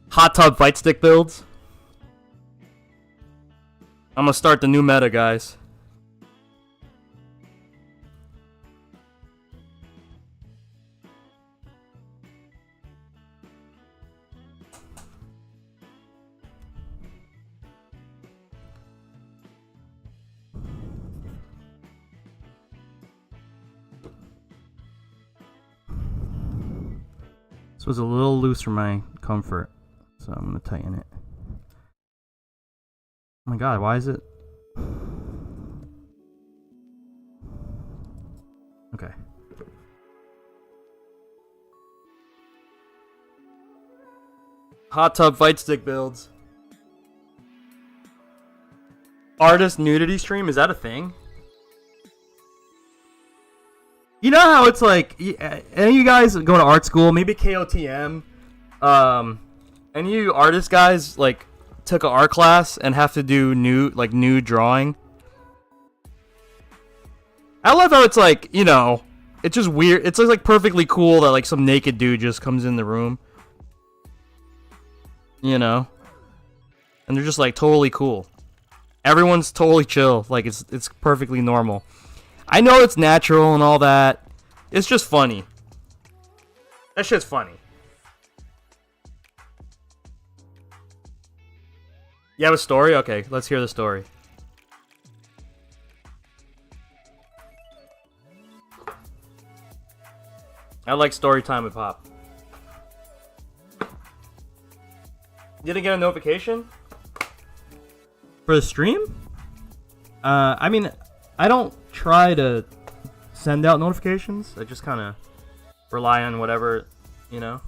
Hot tub fight stick builds? I'm gonna start the new meta, guys. This was a little loose for my comfort, so I'm gonna tighten it. Oh my god, why is it? Okay. Hot tub fight stick builds. Artist nudity stream, is that a thing? You know how it's like, any of you guys go to art school, maybe KOTM, any of you artist guys like took an art class and have to do nude drawing? I love how it's like, you know, it's just weird. It's like perfectly cool that like some naked dude just comes in the room, you know, and they're just like totally cool. Everyone's totally chill, like it's perfectly normal. I know it's natural and all that. It's just funny. That shit's funny. You have a story? Okay, let's hear the story. I like story time with Pop. Didn't get a notification for the stream? I mean, I don't try to send out notifications. I just kind of rely on whatever, you know.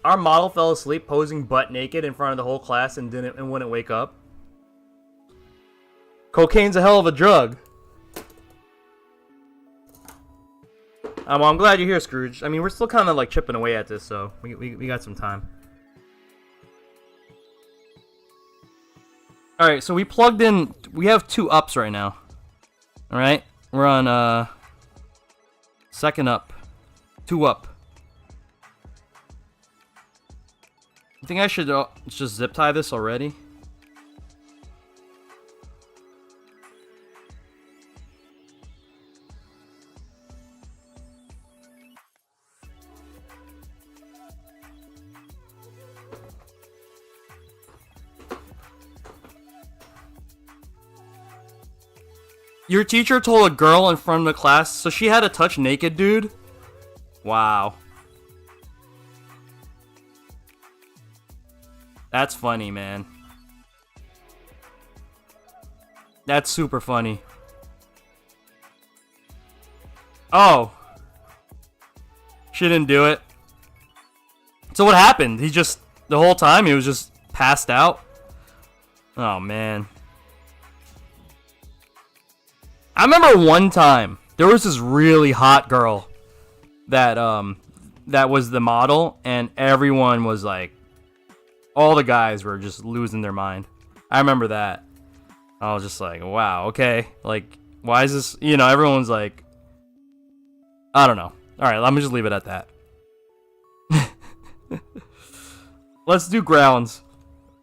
Our model fell asleep posing butt naked in front of the whole class and wouldn't wake up. Cocaine's a hell of a drug. Well, I'm glad you're here, Scrooge. I mean, we're still kind of like chipping away at this, so we got some time. Alright, so we plugged in. We have 2 ups right now. Alright, we're on second up. 2 up. I think I should just zip tie this already. Your teacher told a girl in front of the class, so she had to touch naked dude? Wow. That's funny, man. That's super funny. Oh. She didn't do it. So what happened? He just, the whole time, he was just passed out? Oh, man. I remember one time, there was this really hot girl that was the model, and everyone was like, all the guys were just losing their mind. I remember that. I was just like, wow, okay. Like, why is this, you know, everyone's like, I don't know. Alright, let me just leave it at that. Let's do grounds.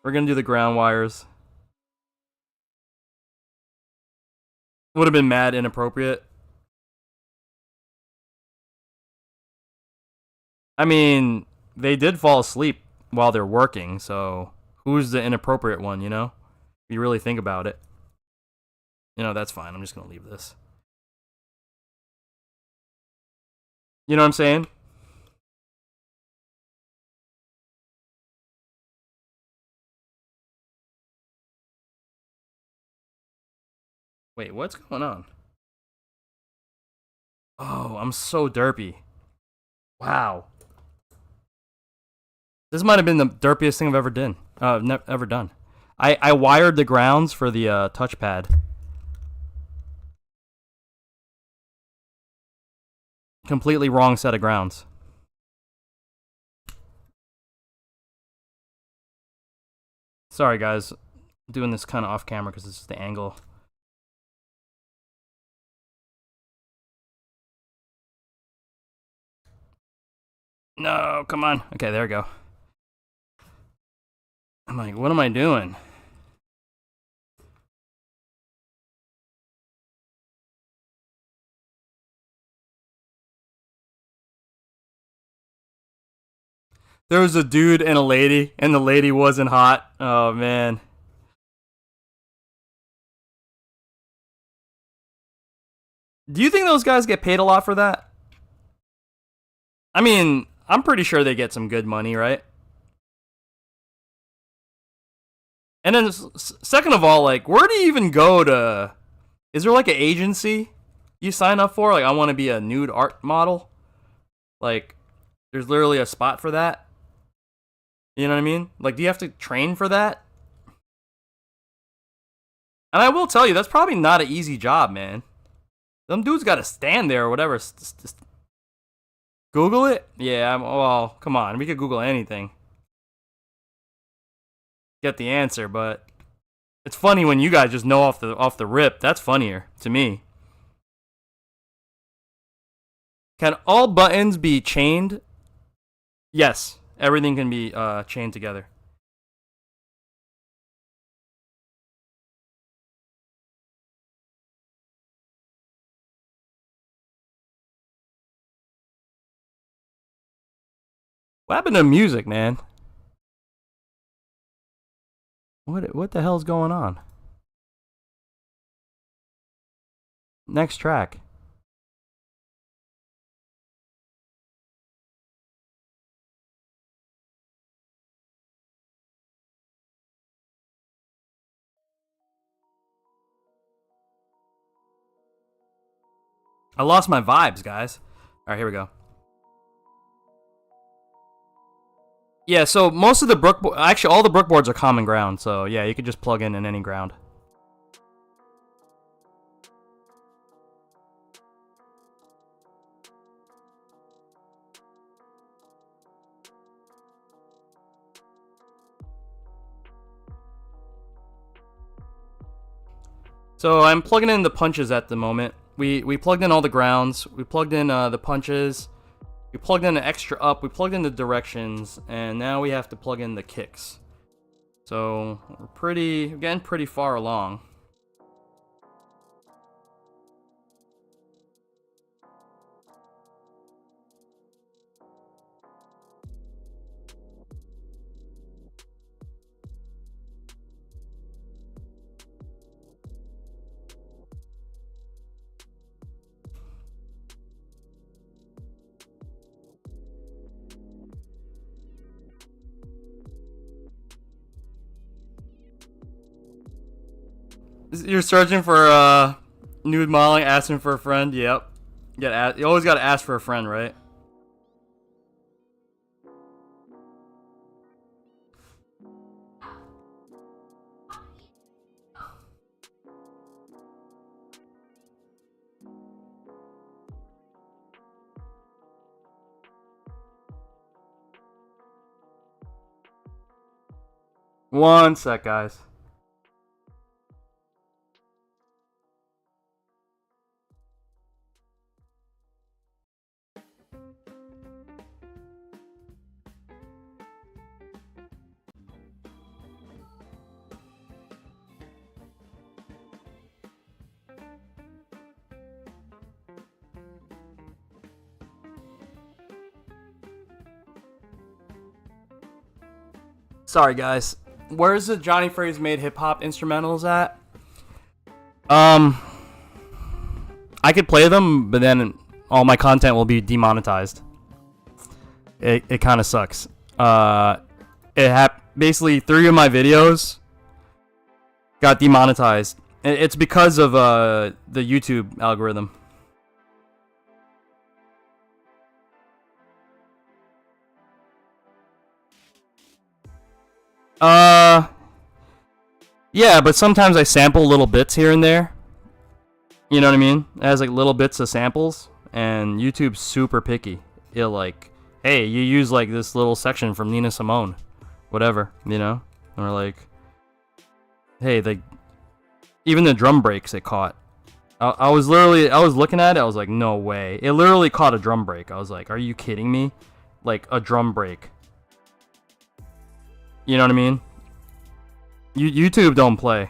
We're gonna do the ground wires. Would have been mad inappropriate. I mean, they did fall asleep while they're working, so who's the inappropriate one, you know? If you really think about it. You know, that's fine. I'm just gonna leave this. You know what I'm saying? Wait, what's going on? Oh, I'm so derpy. Wow. This might have been the derpiest thing I've ever done. Ever done. I wired the grounds for the touchpad. Completely wrong set of grounds. Sorry, guys. I'm doing this kind of off camera because it's just the angle. No, come on. Okay, there we go. I'm like, what am I doing? There was a dude and a lady, and the lady wasn't hot. Oh, man. Do you think those guys get paid a lot for that? I mean, I'm pretty sure they get some good money, right? And then, second of all, like, where do you even go to? Is there like an agency you sign up for? Like, I want to be a nude art model. Like, there's literally a spot for that. You know what I mean? Like, do you have to train for that? And I will tell you, that's probably not an easy job, man. Them dudes got to stand there or whatever. Just Google it? Yeah, well, come on. We could Google anything. Get the answer, but it's funny when you guys just know off the rip. That's funnier to me. Can all buttons be chained? Yes, everything can be chained together. What happened to music, man? What the hell's going on? Next track. I lost my vibes, guys. All right, here we go. Yeah, so most of the actually all the brook boards are common ground. So yeah, you could just plug in any ground. So I'm plugging in the punches at the moment. We plugged in all the grounds. We plugged in the punches. We plugged in the extra up. We plugged in the directions, and now we have to plug in the kicks. So we're getting pretty far along. You're searching for nude modeling, asking for a friend. Yep. You always gotta ask for a friend, right? One sec, guys. Sorry, guys. Where's the jonyfraze made hip hop instrumentals at? I could play them, but then all my content will be demonetized. It kind of sucks. Basically 3 of my videos got demonetized. It's because of the YouTube algorithm. Yeah, but sometimes I sample little bits here and there. You know what I mean? It has like little bits of samples, and YouTube's super picky. It'll like, hey, you use like this little section from Nina Simone, whatever, you know? Or like, hey, like, even the drum breaks it caught. I was looking at it, I was like, no way. It literally caught a drum break. I was like, are you kidding me? Like, a drum break. You know what I mean? YouTube don't play.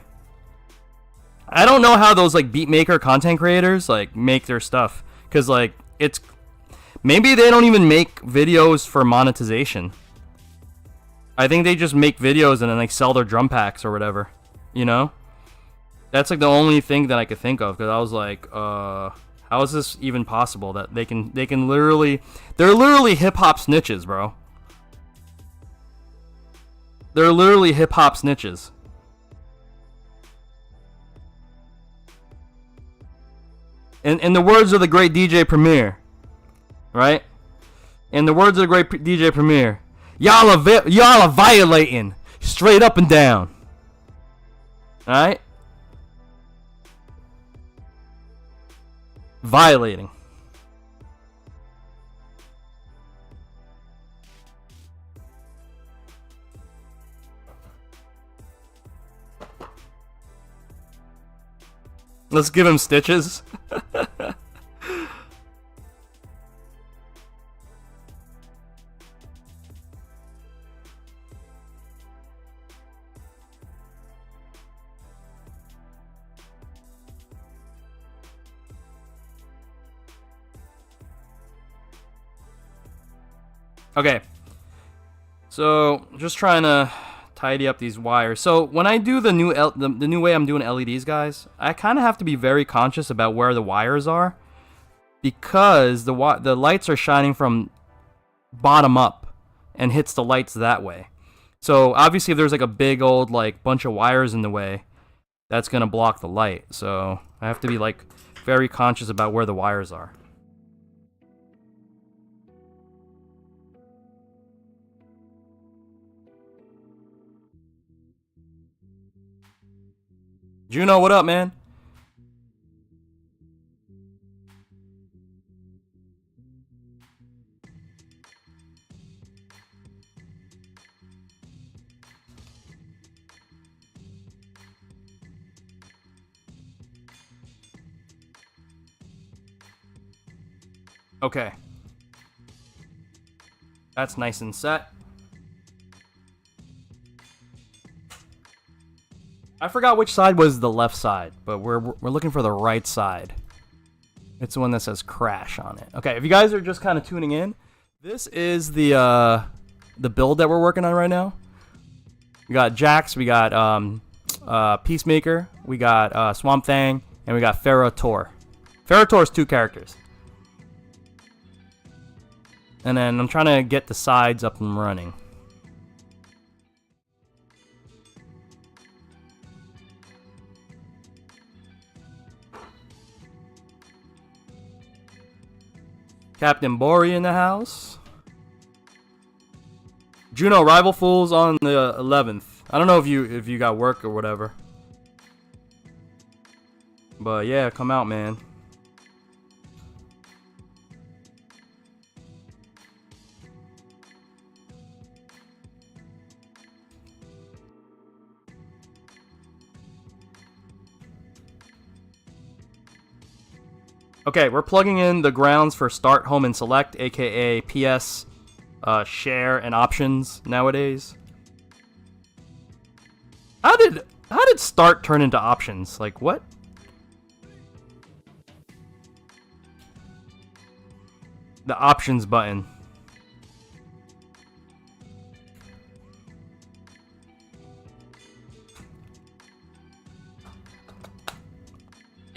I don't know how those like beatmaker content creators like make their stuff, cause like it's maybe they don't even make videos for monetization. I think they just make videos and then like sell their drum packs or whatever. You know, that's like the only thing that I could think of, cause I was like, how is this even possible that they can literally, they're literally hip hop snitches, bro. They're literally hip hop snitches. In the words of the great DJ Premier, right? In the words of the great DJ Premier, y'all are violating straight up and down. All right? Violating. Let's give him stitches. Okay. So, just trying to tidy up these wires. So when I do the new way I'm doing LEDs, guys, I kind of have to be very conscious about where the wires are, because the lights are shining from bottom up and hits the lights that way. So obviously if there's like a big old like bunch of wires in the way, that's gonna block the light. So I have to be like very conscious about where the wires are. Juno, what up, man? Okay. That's nice and set. I forgot which side was the left side, but we're looking for the right side. It's the one that says crash on it. Okay, if you guys are just kind of tuning in, this is the build that we're working on right now. We got Jax, we got Peacemaker, we got Swamp Thing, and we got Ferra Torr. Ferra Torr is 2 characters. And then I'm trying to get the sides up and running. Captain Bori in the house. Juno, Rival Fools on the 11th. I don't know if you got work or whatever. But yeah, come out, man. Okay, we're plugging in the grounds for Start, Home, and Select, aka PS, Share, and Options nowadays. How did Start turn into Options? Like, what? The Options button.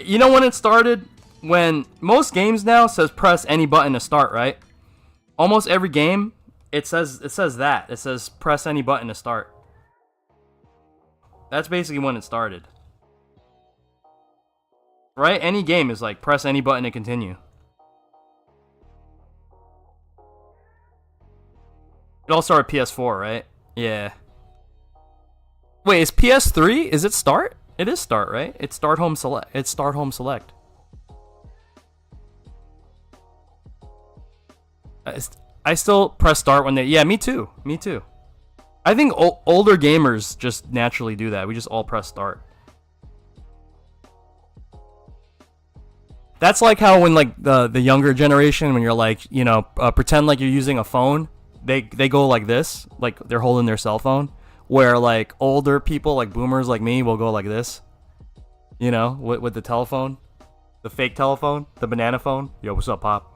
You know when it started? When most games now says press any button to start, right? Almost every game it says that. It says press any button to start. That's basically when it started. Right? Any game is like press any button to continue. It all started PS4, right? Yeah. Wait, is PS3? Is it start? It is start, right? It's start home select. It's start home select. I still press start when they... Yeah, me too. Me too. I think older gamers just naturally do that. We just all press start. That's like how when like the younger generation, when you're like, you know, pretend like you're using a phone, they go like this, like they're holding their cell phone. Where like older people, like boomers like me, will go like this. You know, with the telephone, the fake telephone, the banana phone. Yo, what's up, Pop?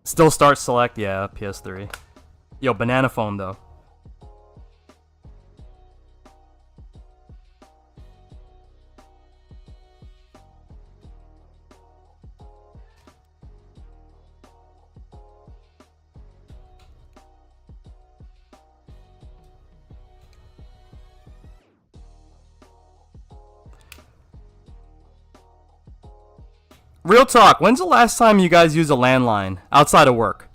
Still start select, yeah, PS3. Yo, banana phone though. Real talk, when's the last time you guys used a landline outside of work?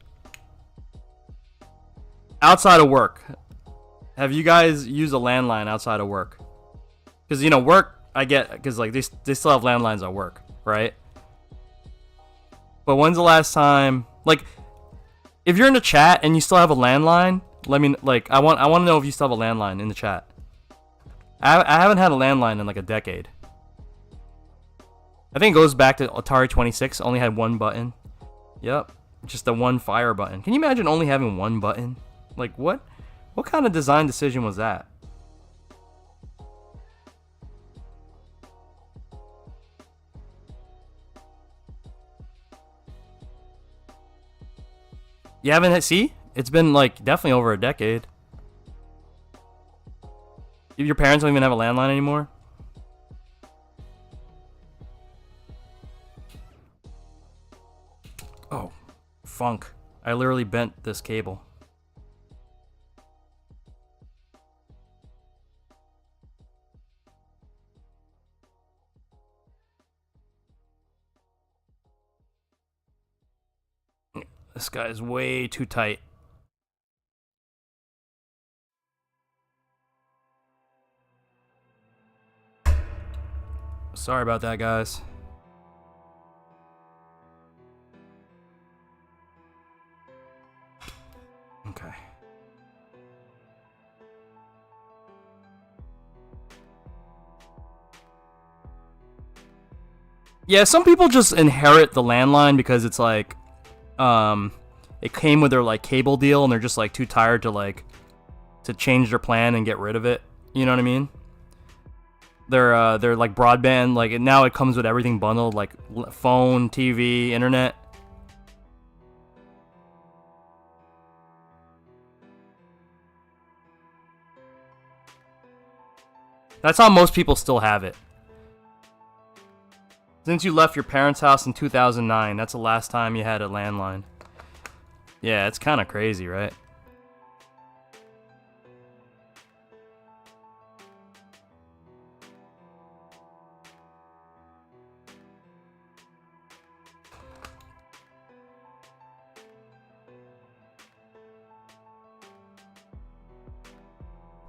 Outside of work. Have you guys used a landline outside of work? Because, you know, work, I get, because, like, they still have landlines at work, right? But when's the last time, like, if you're in the chat and you still have a landline, let me, like, I want to know if you still have a landline in the chat. I haven't had a landline in, like, a decade. I think it goes back to Atari 26, only had one button. Yep, just the one fire button. Can you imagine only having one button? Like, what kind of design decision was that? You haven't, see? It's been, like, definitely over a decade. Your parents don't even have a landline anymore? Oh, funk. I literally bent this cable. This guy is way too tight. Sorry about that, guys. Okay. Yeah, some people just inherit the landline because it's like, it came with their like cable deal and they're just like too tired to change their plan and get rid of it. You know what I mean? They're like broadband, like now it comes with everything bundled, like phone, TV, internet. That's how most people still have it. Since you left your parents' house in 2009, that's the last time you had a landline. Yeah, it's kind of crazy, right?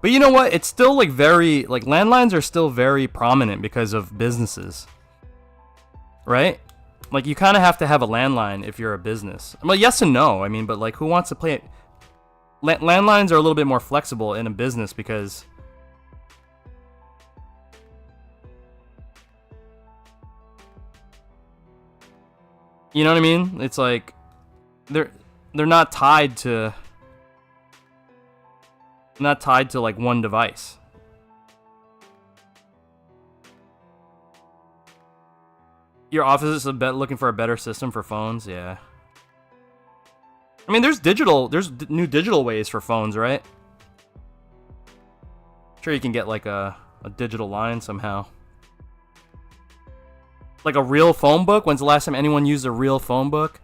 But you know what? It's still like very, like landlines are still very prominent because of businesses. Right? Like you kind of have to have a landline if you're a business. Well, yes and no. I mean, but like who wants to play it? Landlines are a little bit more flexible in a business because you know what I mean? It's like they're not tied to like one device. Your office is looking for a better system for phones, yeah. I mean, there's new digital ways for phones, right? Sure, you can get like a digital line somehow. Like a real phone book? When's the last time anyone used a real phone book?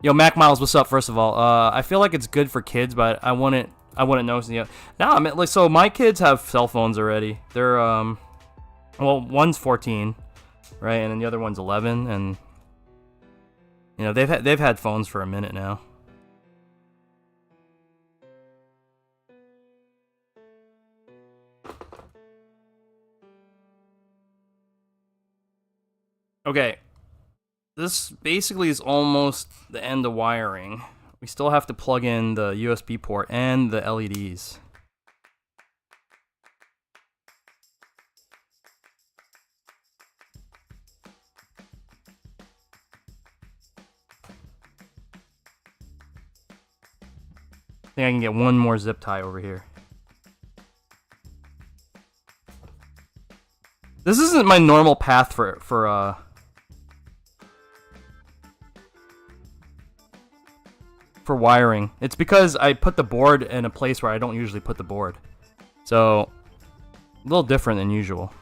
Yo, Mac Miles, what's up? First of all, I feel like it's good for kids, but I wouldn't know. Nah, I mean, like, so my kids have cell phones already. They're well, one's 14, right, and then the other one's 11, and you know they've had phones for a minute now. Okay, this basically is almost the end of wiring. We still have to plug in the USB port and the LEDs. I think I can get one more zip tie over here. This isn't my normal path for wiring. It's because I put the board in a place where I don't usually put the board. So, a little different than usual.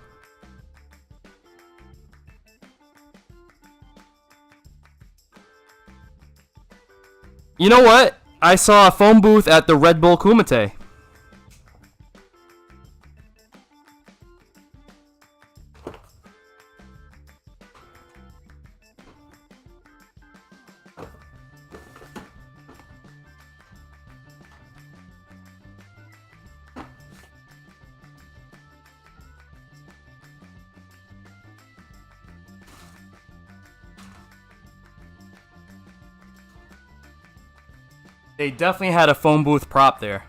You know what? I saw a phone booth at the Red Bull Kumite. They definitely had a phone booth prop there.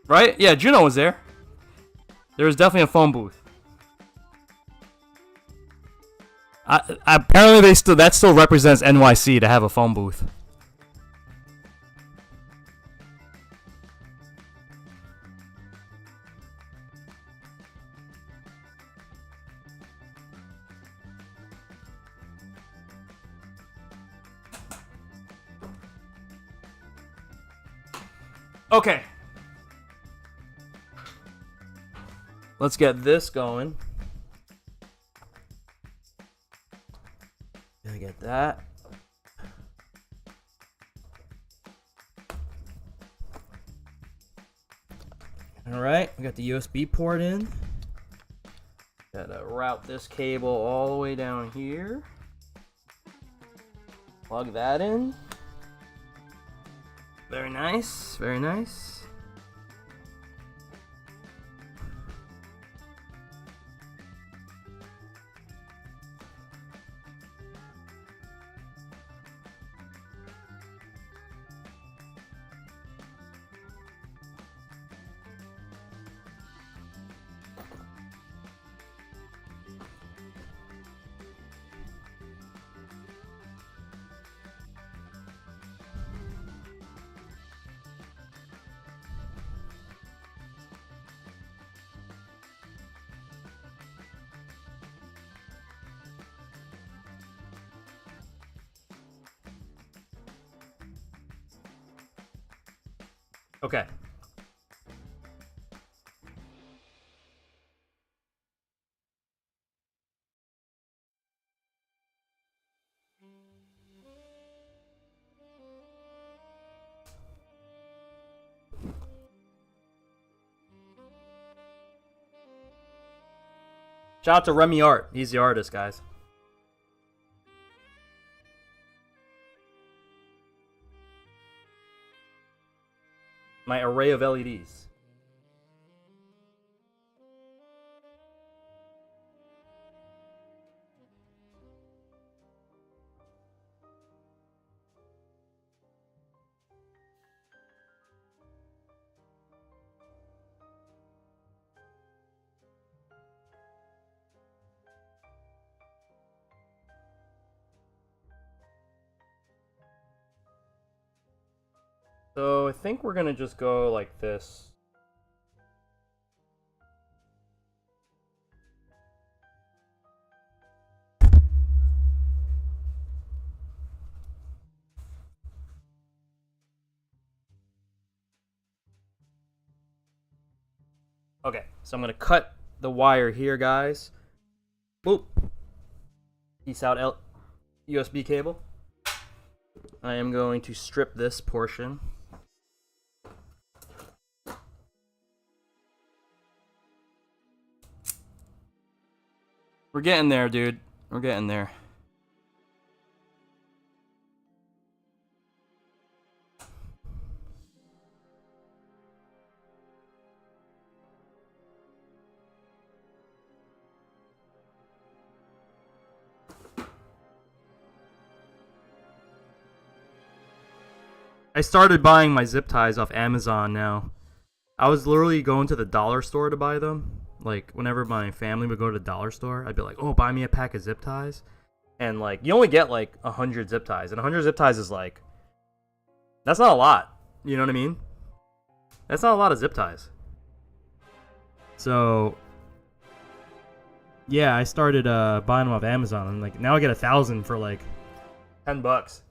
Right? Yeah, Juno was there. There was definitely a phone booth. Apparently, that still represents NYC to have a phone booth. Okay. Let's get this going. Gotta get that. Alright, we got the USB port in. Gotta route this cable all the way down here. Plug that in. Very nice, very nice. Okay. Shout out to REMYARTT. He's the artist, guys. My array of LEDs. So I think we're gonna just go like this. Okay, so I'm gonna cut the wire here, guys. Boop. Peace out, USB cable. I am going to strip this portion. We're getting there, dude. We're getting there. I started buying my zip ties off Amazon now. I was literally going to the dollar store to buy them. Like, whenever my family would go to the dollar store, I'd be like, oh, buy me a pack of zip ties. And, like, you only get, like, 100 zip ties. And 100 zip ties is, like, that's not a lot. You know what I mean? That's not a lot of zip ties. So, yeah, I started buying them off Amazon. And, like, now I get 1,000 for, like, $10.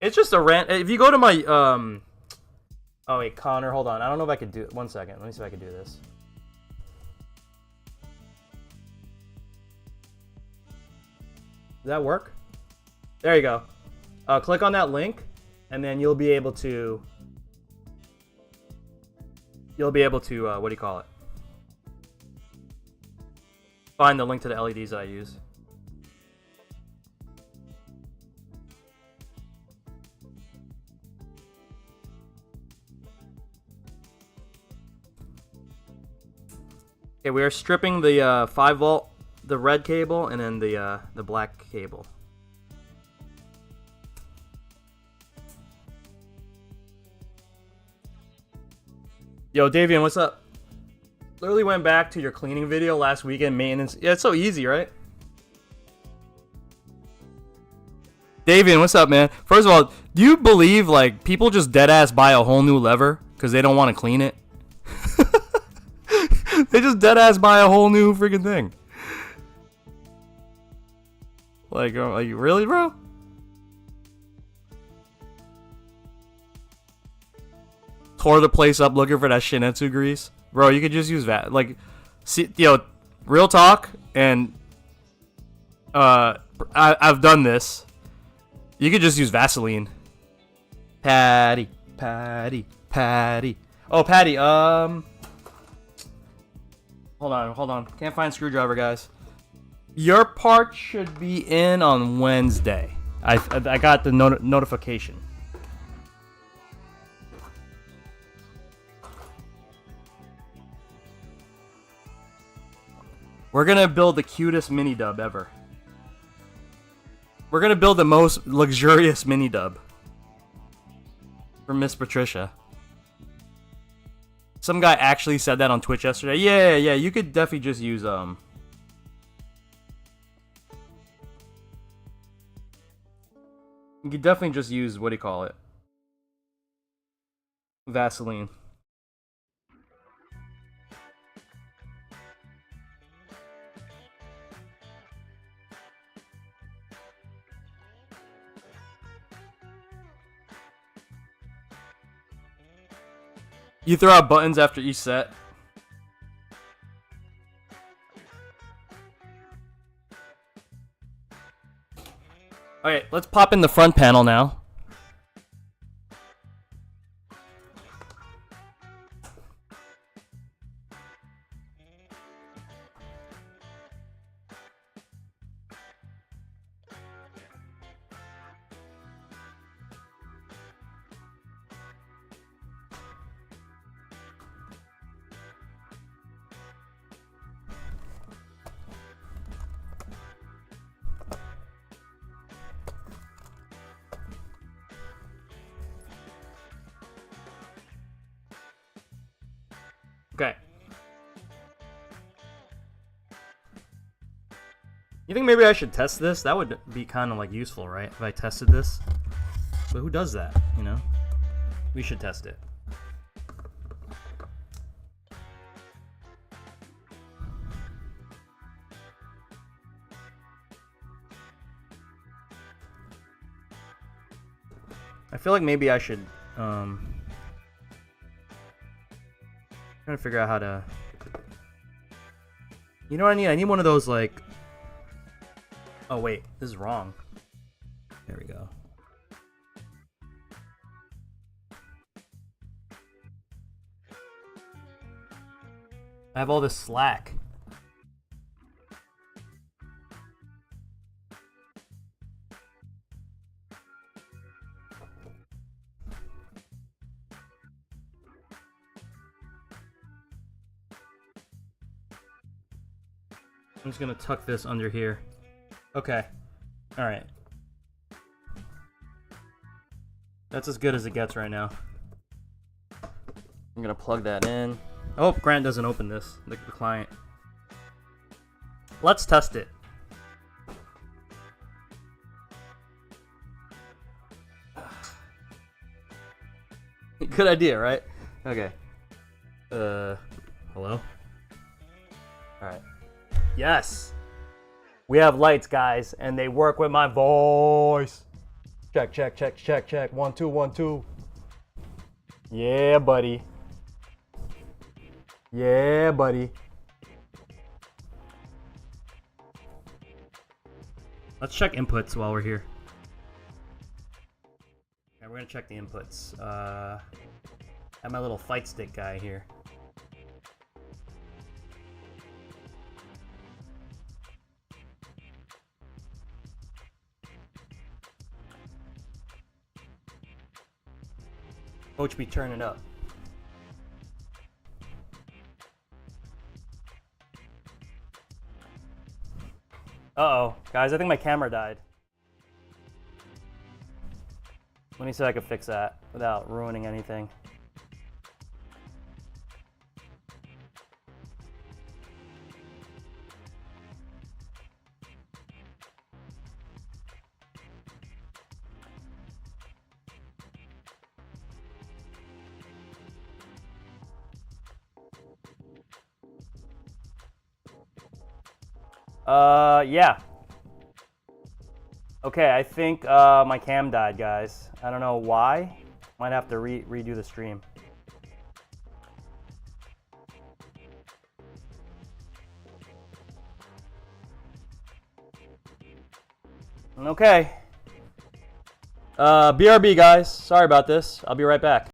It's just a rant. If you go to my, oh wait, Connor, hold on. I don't know if I could do it. 1 second. Let me see if I can do this. Does that work? There you go. Click on that link, and then you'll be able to, what do you call it? Find the link to the LEDs that I use. Okay, we are stripping the 5-volt, the red cable, and then the black cable. Yo, Davian, what's up? Literally went back to your cleaning video last weekend, maintenance. Yeah, it's so easy, right? Davian, what's up, man? First of all, do you believe, like, people just deadass buy a whole new lever because they don't want to clean it? They just deadass buy a whole new freaking thing. Like, really, bro? Tore the place up looking for that Shinetsu grease. Bro, you could just use that. Like, see, yo, real talk, and I've done this. You could just use Vaseline. Patty. Oh, Patty, hold on. Can't find screwdriver, guys. Your part should be in on Wednesday. I got the notification. We're gonna build the cutest mini dub ever. We're gonna build the most luxurious mini dub for Miss Patricia. Some guy actually said that on Twitch yesterday. Yeah, you could definitely just use You could definitely just use, what do you call it? Vaseline. You throw out buttons after each set. Okay, let's pop in the front panel now. Okay. You think maybe I should test this? That would be kind of like useful, right? If I tested this. But who does that, you know? We should test it. I feel like maybe I should trying to figure out how to, you know what I need? I need one of those, like, oh wait, this is wrong. There we go. I have all this slack. I'm just gonna tuck this under here. Okay. Alright. That's as good as it gets right now. I'm gonna plug that in. I hope Grant doesn't open this, the client. Let's test it. Good idea, right? Okay. Hello? Alright. Yes! We have lights, guys, and they work with my voice. Check, check, check, check, check. 1, 2, 1, 2. Yeah, buddy. Yeah, buddy. Let's check inputs while we're here. Okay, we're gonna check the inputs. I have my little Fightstick guy here. Coach be turning up. Uh-oh. Guys, I think my camera died. Let me see if I can fix that without ruining anything. Yeah. Okay, I think my cam died, guys. I don't know why. Might have to redo the stream. Okay. BRB, guys. Sorry about this. I'll be right back.